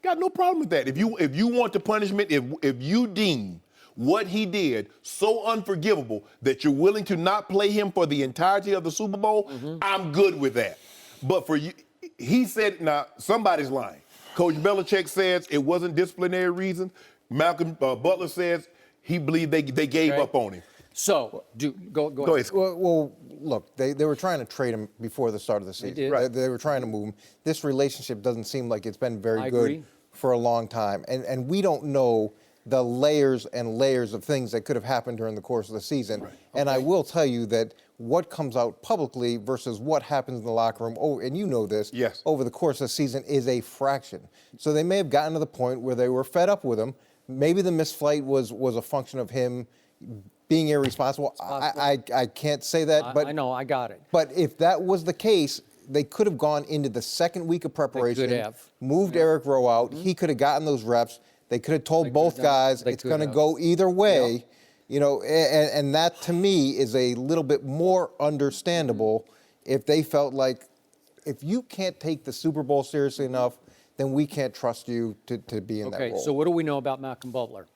Got no problem with that. If you want the punishment, if you deem what he did so unforgivable that you're willing to not play him for the entirety of the Super Bowl, I'm good with that. But for you, he said, now, somebody's lying. Coach Belichick says it wasn't disciplinary reasons. Malcolm Butler says he believed they gave up on him. So, go ahead. Well, look, they were trying to trade him before the start of the season. They did. Right. They were trying to move him. This relationship doesn't seem like it's been very good agree. for a long time. And we don't know the layers and layers of things that could have happened during the course of the season. Right. And I will tell you that what comes out publicly versus what happens in the locker room, and you know this, yes, over the course of the season is a fraction. So they may have gotten to the point where they were fed up with him. Maybe the missed flight was a function of him being irresponsible. I can't say that, but I know, I got it. But if that was the case, they could have gone into the second week of preparation, They could have. moved Eric Rowe out. He could have gotten those reps. They could have told both guys it's going to go either way. You know, and that to me is a little bit more understandable if they felt like if you can't take the Super Bowl seriously enough, then we can't trust you to be in that role. Okay, so what do we know about Malcolm Butler?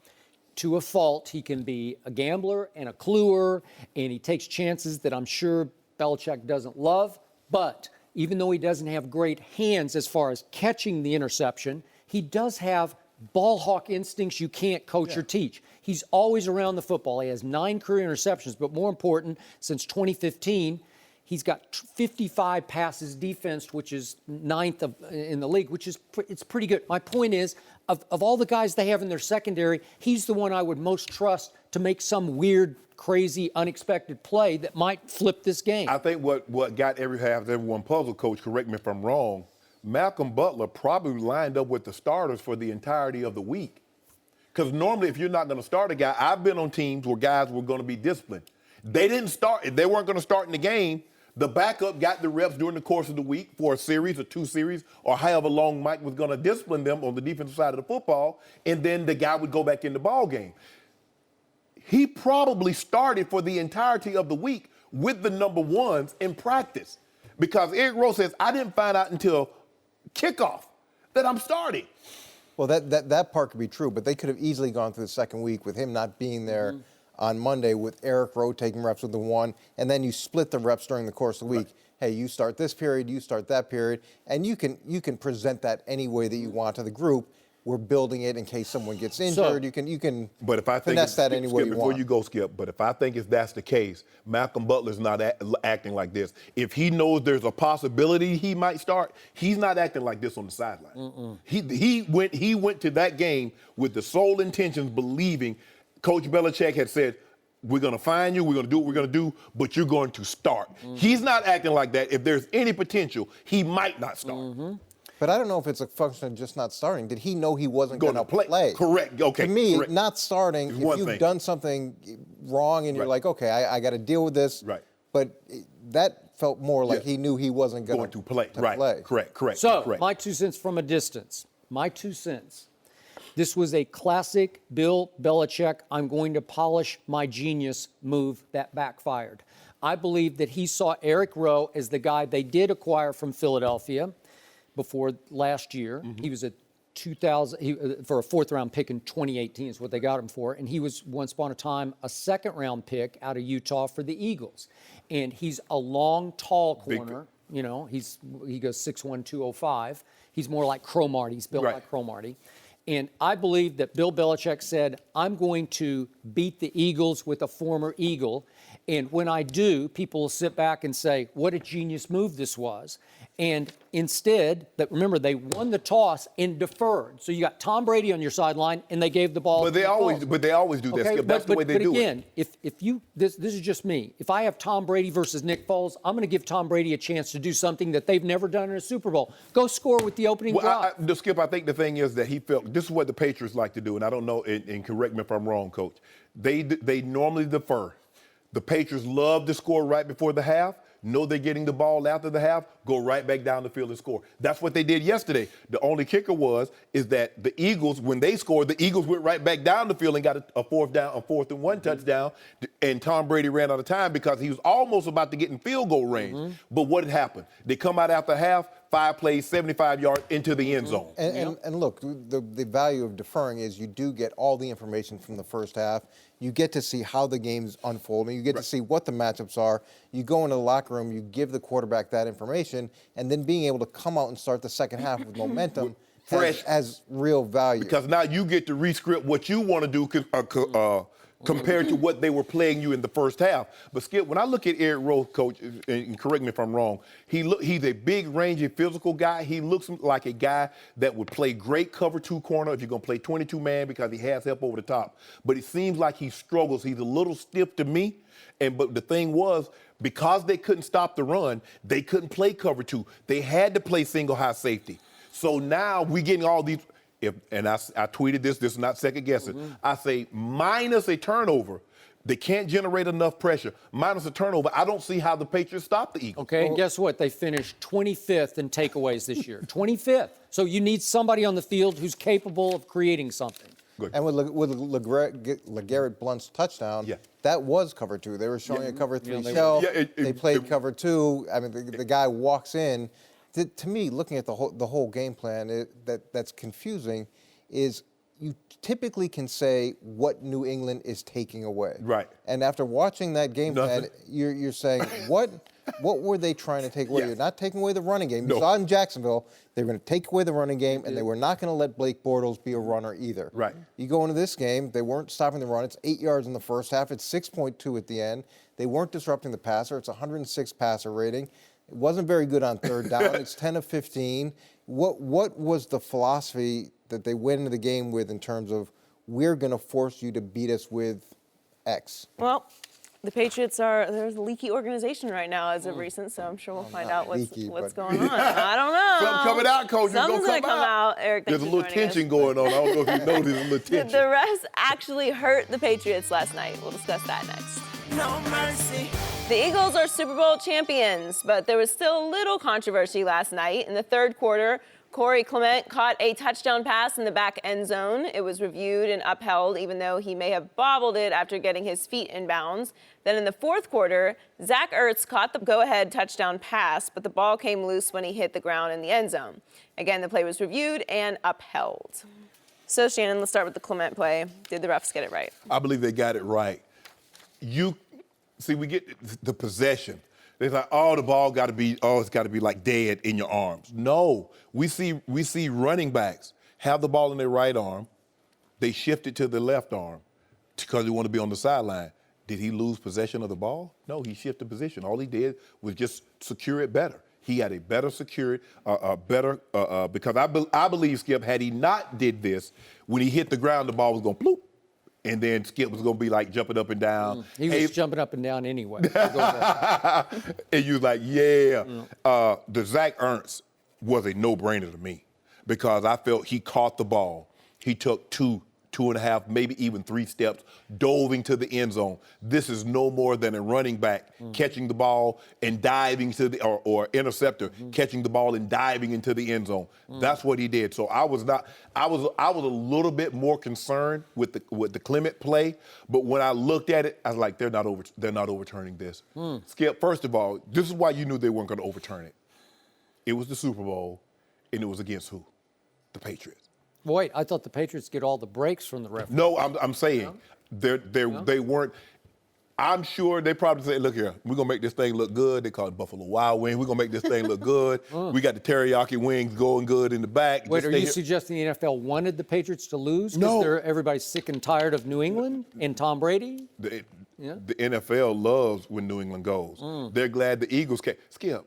To a fault, he can be a gambler and a cluer, and he takes chances that I'm sure Belichick doesn't love. But even though he doesn't have great hands as far as catching the interception, he does have ball hawk instincts you can't coach or teach. He's always around the football. He has 9 career interceptions, but more important, since 2015, he's got 55 passes defensed, which is 9th in the league, which is it's pretty good. My point is, of all the guys they have in their secondary, he's the one I would most trust to make some weird, crazy, unexpected play that might flip this game. I think what got everyone puzzled, Coach, correct me if I'm wrong, Malcolm Butler probably lined up with the starters for the entirety of the week. Because normally if you're not going to start a guy, I've been on teams where guys were going to be disciplined. They didn't start. If they weren't going to start in the game, the backup got the reps during the course of the week for a series or 2 series or however long Mike was going to discipline them on the defensive side of the football, and then the guy would go back in the ball game. He probably started for the entirety of the week with the number ones in practice because Eric Rowe says, I didn't find out until kickoff that I'm starting. Well, that part could be true, but they could have easily gone through the second week with him not being there on Monday with Eric Rowe taking reps with the one, and then you split the reps during the course of the week. Hey, you start this period, you start that period, and you can present that any way that you want to the group. We're building it in case someone gets injured. You can but if I think finesse that any way Skip, you before want. you go, Skip, but if I think if that's the case, Malcolm Butler's not acting like this. If he knows there's a possibility he might start, he's not acting like this on the sideline. He went to that game with the sole intentions, believing Coach Belichick had said, we're going to find you, we're going to do what we're going to do, but you're going to start. He's not acting like that. If there's any potential, he might not start. But I don't know if it's a function of just not starting. Did he know he wasn't going to play? Correct. Okay. To me, correct. not starting, if you've done something wrong and you're like, okay, I got to deal with this. Right. But that felt more like he knew he wasn't going to play. Correct. So, my 2 cents from a distance. My 2 cents. This was a classic Bill Belichick, I'm going to polish my genius move that backfired. I believe that he saw Eric Rowe as the guy they did acquire from Philadelphia before last year. He was a for a 4th-round pick in 2018 is what they got him for, and he was once upon a time a 2nd-round pick out of Utah for the Eagles. And he's a long, tall corner. You know, he goes 6'1", 205. He's more like Cromartie. He's built like Cromartie. And I believe that Bill Belichick said, I'm going to beat the Eagles with a former Eagle. And when I do, people will sit back and say, what a genius move this was. And instead, remember, they won the toss and deferred. So you got Tom Brady on your sideline, and they gave the ball. But they always do that. Okay? That's the way they do it. But again, if you this is just me. If I have Tom Brady versus Nick Foles, I'm going to give Tom Brady a chance to do something that they've never done in a Super Bowl. Go score with the opening drive. Skip, I think the thing is that he felt this is what the Patriots like to do, and I don't know, and correct me if I'm wrong, Coach. They normally defer. The Patriots love to score right before the half. Know they're getting the ball after the half, go right back down the field and score. That's what they did yesterday. The only kicker is that the Eagles, when they scored, the Eagles went right back down the field and got a 4th and 1 touchdown, and Tom Brady ran out of time because he was almost about to get in field goal range. But what had happened? They come out after half, 5 plays, 75 yards into the end zone. And look, the value of deferring is you do get all the information from the first half. You get to see how the game's unfolding. You get to see what the matchups are. You go into the locker room, you give the quarterback that information, and then being able to come out and start the second half with momentum has real value. Because now you get to re-script what you want to do compared to what they were playing you in the first half. But Skip, when I look at Eric Rowe, coach, and correct me if I'm wrong, he's a big, rangy, physical guy. He looks like a guy that would play great cover 2 corner if you're going to play 22-man because he has help over the top. But it seems like he struggles. He's a little stiff to me. But the thing was, because they couldn't stop the run, they couldn't play cover 2. They had to play single high safety. So now we're getting all these. I tweeted this is not second guessing. I say minus a turnover, they can't generate enough pressure. Minus a turnover, I don't see how the Patriots stop the Eagles. Okay, and guess what? They finished 25th in takeaways this year. 25th. So you need somebody on the field who's capable of creating something. Good. And with LeGarrette Blount's touchdown, that was cover 2. They were showing a cover 3 shell. They played cover 2. I mean, the guy walks in. To me, looking at the whole game plan, that's confusing. Is you typically can say what New England is taking away. Right. And after watching that game plan, you're saying what were they trying to take away? You're not taking away the running game. You saw in Jacksonville, they were going to take away the running game, and they were not going to let Blake Bortles be a runner either. Right. You go into this game, they weren't stopping the run. It's 8 yards in the first half. It's 6.2 at the end. They weren't disrupting the passer. It's 106 passer rating. It wasn't very good on third down. It's 10 of 15. What was the philosophy that they went into the game with in terms of we're going to force you to beat us with X? Well, the Patriots there's a leaky organization right now as of recent, so I'm sure we'll find out what's going on. I don't know. Something coming out, coach. Something's going to come out. Eric, there's a little tension going on. I don't know if you know there's a little tension. Did the refs actually hurt the Patriots last night? We'll discuss that next. No mercy. The Eagles are Super Bowl champions, but there was still a little controversy last night. In the third quarter, Corey Clement caught a touchdown pass in the back end zone. It was reviewed and upheld, even though he may have bobbled it after getting his feet in bounds. Then in the fourth quarter, Zach Ertz caught the go-ahead touchdown pass, but the ball came loose when he hit the ground in the end zone. Again, the play was reviewed and upheld. So, Shannon, let's start with the Clement play. Did the refs get it right? I believe they got it right. We get the possession. They're like, the ball got to be, it's got to be like dead in your arms. No, we see running backs have the ball in their right arm. They shift it to the left arm because they want to be on the sideline. Did he lose possession of the ball? No, he shifted position. All he did was just secure it better. He had a better security, because I believe, Skip, had he not did this, when he hit the ground, the ball was going bloop. And then Skip was going to be like jumping up and down. He was jumping up and down anyway. And you was like, the Zach Ertz was a no-brainer to me because I felt he caught the ball. He took 2.5, maybe even 3 steps, dove into the end zone. This is no more than a running back catching the ball and diving to the or interceptor catching the ball and diving into the end zone. That's what he did. So I was a little bit more concerned with the Clement play, but when I looked at it, I was like, they're not overturning this. Skip, first of all, this is why you knew they weren't going to overturn it. It was the Super Bowl, and it was against who? The Patriots. Wait, I thought the Patriots get all the breaks from the referee. No, I'm saying they weren't. I'm sure they probably said, look here, we're going to make this thing look good. They call it Buffalo Wild Wings. We're going to make this thing look good. We got the teriyaki wings going good in the back. Wait, are you suggesting the NFL wanted the Patriots to lose? No. Because everybody's sick and tired of New England and Tom Brady? The NFL loves when New England goes. They're glad the Eagles came. Skip.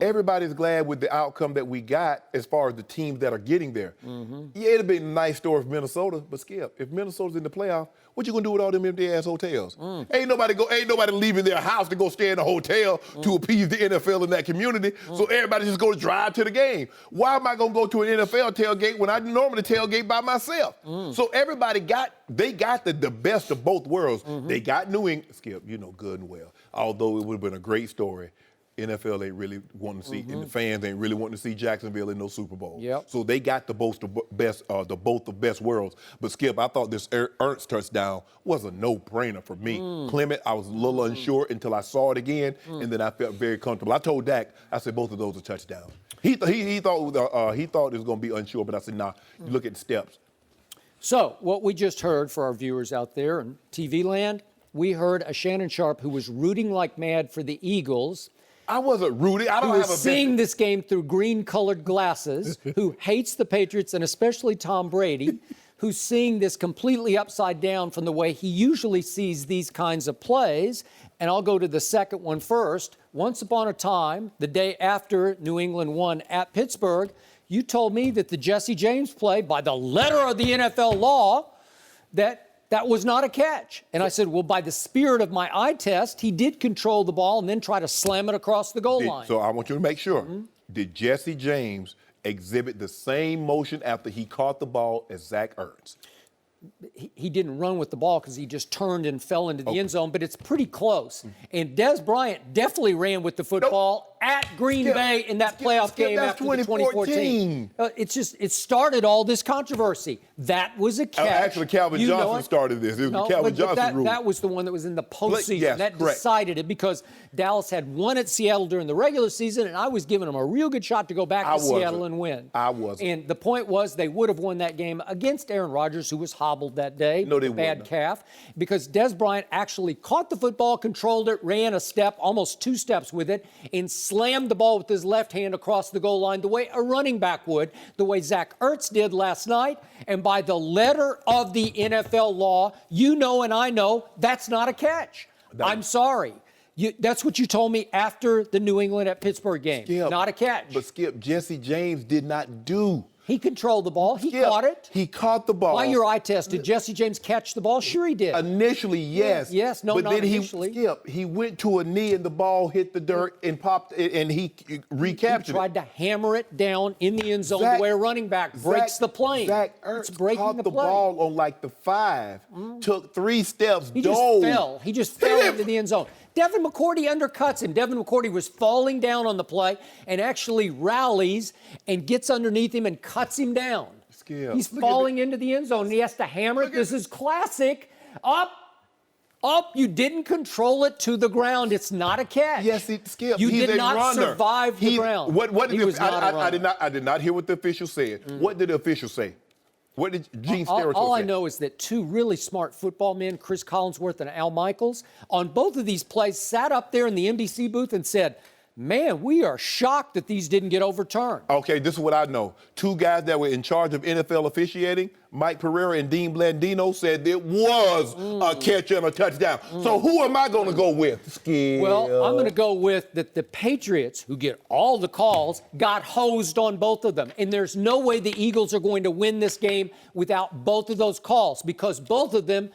Everybody's glad with the outcome that we got as far as the teams that are getting there. Yeah, it'd be a nice story for Minnesota, but Skip, if Minnesota's in the playoff, what you gonna do with all them empty-ass hotels? Ain't nobody leaving their house to go stay in a hotel to appease the NFL in that community, so everybody just go to drive to the game. Why am I gonna go to an NFL tailgate when I normally tailgate by myself? So everybody got the best of both worlds. They got New England, Skip, you know good and well, although it would have been a great story. NFL ain't really wanting to see, and the fans ain't really wanting to see Jacksonville in no Super Bowl. Yep. So they got the both the best worlds. But Skip, I thought this Ernst touchdown was a no-brainer for me. Clement, I was a little unsure until I saw it again, and then I felt very comfortable. I told Dak, I said both of those are touchdowns. He thought it was going to be unsure, but I said, nah. You look at the steps. So what we just heard for our viewers out there in TV land, we heard a Shannon Sharpe who was rooting like mad for the Eagles. I wasn't rooting. I don't who have is a seeing this game through green-colored glasses, who hates the Patriots and especially Tom Brady, who's seeing this completely upside down from the way he usually sees these kinds of plays. And I'll go to the second one first. Once upon a time, the day after New England won at Pittsburgh, you told me that the Jesse James play, by the letter of the NFL law, that was not a catch. And I said, well, by the spirit of my eye test, he did control the ball and then try to slam it across the goal line. So I want you to make sure. Did Jesse James exhibit the same motion after he caught the ball as Zach Ertz? He didn't run with the ball because he just turned and fell into the end zone, but it's pretty close. And Des Bryant definitely ran with the football at Green Bay in that playoff game after the 2014. It started all this controversy. That was a catch. Actually, Calvin Johnson started this. It was the Calvin Johnson rule. That was the one that was in the postseason. Yes, that correct. decided it because Dallas had won at Seattle during the regular season, and I was giving them a real good shot to go back to Seattle and win. I wasn't. And the point was they would have won that game against Aaron Rodgers, who was hobbled that day. No, they bad wouldn't. Calf, because Des Bryant actually caught the football, controlled it, ran a step, almost 2 steps with it, and slammed the ball with his left hand across the goal line the way a running back would, the way Zach Ertz did last night. And by the letter of the NFL law, you know and I know that's not a catch. I'm sorry. That's what you told me after the New England at Pittsburgh game. Skip, not a catch. But Skip, Jesse James did not do. He controlled the ball. He caught it. He caught the ball. By your eye test, did Jesse James catch the ball? Sure he did. Initially, yes. Yes, no, but not then initially. he went to a knee and the ball hit the dirt and popped it, and he recaptured it. He tried to hammer it down in the end zone the way a running back breaks the plane. Zach It's Ertz breaking caught the the play. ball on like the 5, took 3 steps, He dove. just fell. He just fell into the end zone. Devin McCourty undercuts him. Devin McCourty was falling down on the play and actually rallies and gets underneath him and cuts him down. Skip. He's falling into the end zone, and he has to hammer it. This is classic. Up. You didn't control it to the ground. It's not a catch. Yes, Skip. You He's did a not runner. survive the ground. He was not a runner. I did not hear what the official said. What did the official say? What did Gene Steratore say? All I know is that 2 really smart football men, Chris Collinsworth and Al Michaels, on both of these plays sat up there in the NBC booth and said, man, we are shocked that these didn't get overturned. Okay, this is what I know. 2 guys that were in charge of NFL officiating, Mike Pereira and Dean Blandino, said it was a catch and a touchdown. So who am I going to go with? Skip. Well, I'm going to go with that the Patriots, who get all the calls, got hosed on both of them. And there's no way the Eagles are going to win this game without both of those calls, because both of them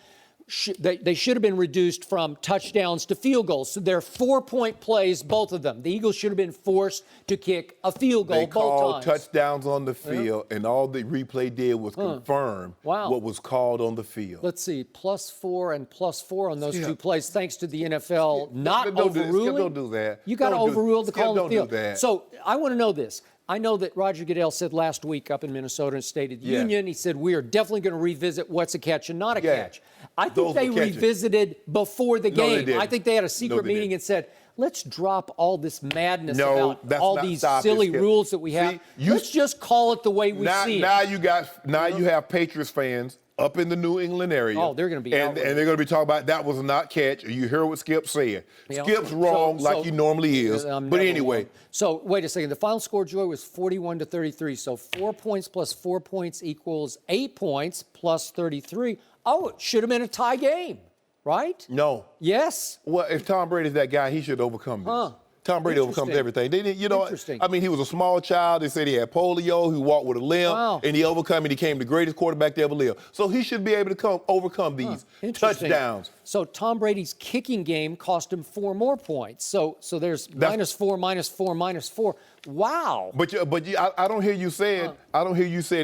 they should have been reduced from touchdowns to field goals. So they're 4-point plays, both of them. The Eagles should have been forced to kick a field goal they both called times. touchdowns on the field, and all the replay did was confirm what was called on the field. Let's see, +4 and +4 on those 2 plays, thanks to the NFL not overruling. Don't do that. You got to overrule the call on the field. Don't do that. So I want to know this. I know that Roger Goodell said last week up in Minnesota in State of the Union, he said, we are definitely going to revisit what's a catch and not a catch. I think they revisited before the game. They didn't. I think they had a secret meeting and said, let's drop all this madness about all these stop silly it, Skip. rules that we have. Let's just call it the way we see it. Now you have Patriots fans up in the New England area. Oh, they're going to be and they're going to be talking about that was not catch. You hear what Skip said. Skip's wrong like he normally is. But anyway. So wait a second. The final score, Joy, was 41-33. So 4 points plus 4 points equals 8 points plus 33. Oh, it should have been a tie game, right? No. Yes. Well, if Tom Brady's that guy, he should overcome this. Tom Brady overcomes everything. They didn't, I mean, he was a small child. They said he had polio. He walked with a limp, and he overcome it. He became the greatest quarterback to ever live. So he should be able to overcome these touchdowns. So Tom Brady's kicking game cost him 4 more points. So there's -4, -4, -4. Wow. But I don't hear you saying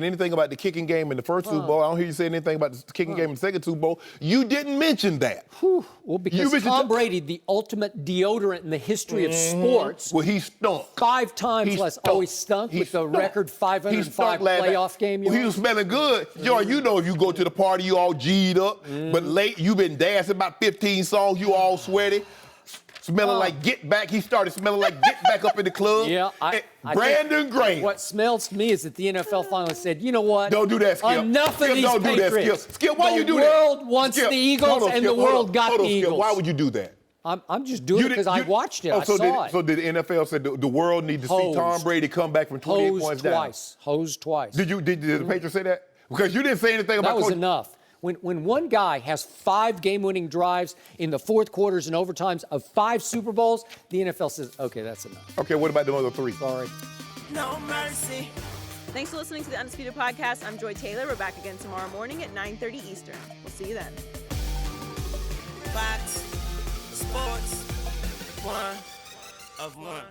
anything about the kicking game in the first Super Bowl. I don't hear you saying anything about the kicking game in the second Super Bowl. You didn't mention that. Well, because Tom Brady, the ultimate deodorant in the history of sports. Well, he stunk. 5 times less. Oh, he stunk with the record 505 playoff game. Well, he was smelling good. George, you know if you go to the party, you all G'd up, but late, you been dancing about 15 songs, you all sweaty. Smelling like Get Back. He started smelling like Get Back up in the club. Yeah, Brandon Graham. What smells to me is that the NFL finally said, you know what? Don't do that, Skip. Enough of these don't Patriots. Do that, Skip. Skip, why you do that? The world wants the Eagles, and the world got the Eagles. Skip. Why would you do that? I'm just doing it because I watched it. I saw it. So did the NFL say the world need to see Tom Brady come back from 28 points down? Hosed twice. Did the Patriots say that? Because you didn't say anything about that was enough. When one guy has 5 game-winning drives in the fourth quarters and overtimes of 5 Super Bowls, the NFL says, okay, that's enough. Okay, what about the other 3? Sorry. No mercy. Thanks for listening to the Undisputed Podcast. I'm Joy Taylor. We're back again tomorrow morning at 9:30 Eastern. We'll see you then. Fox Sports 1 of 1.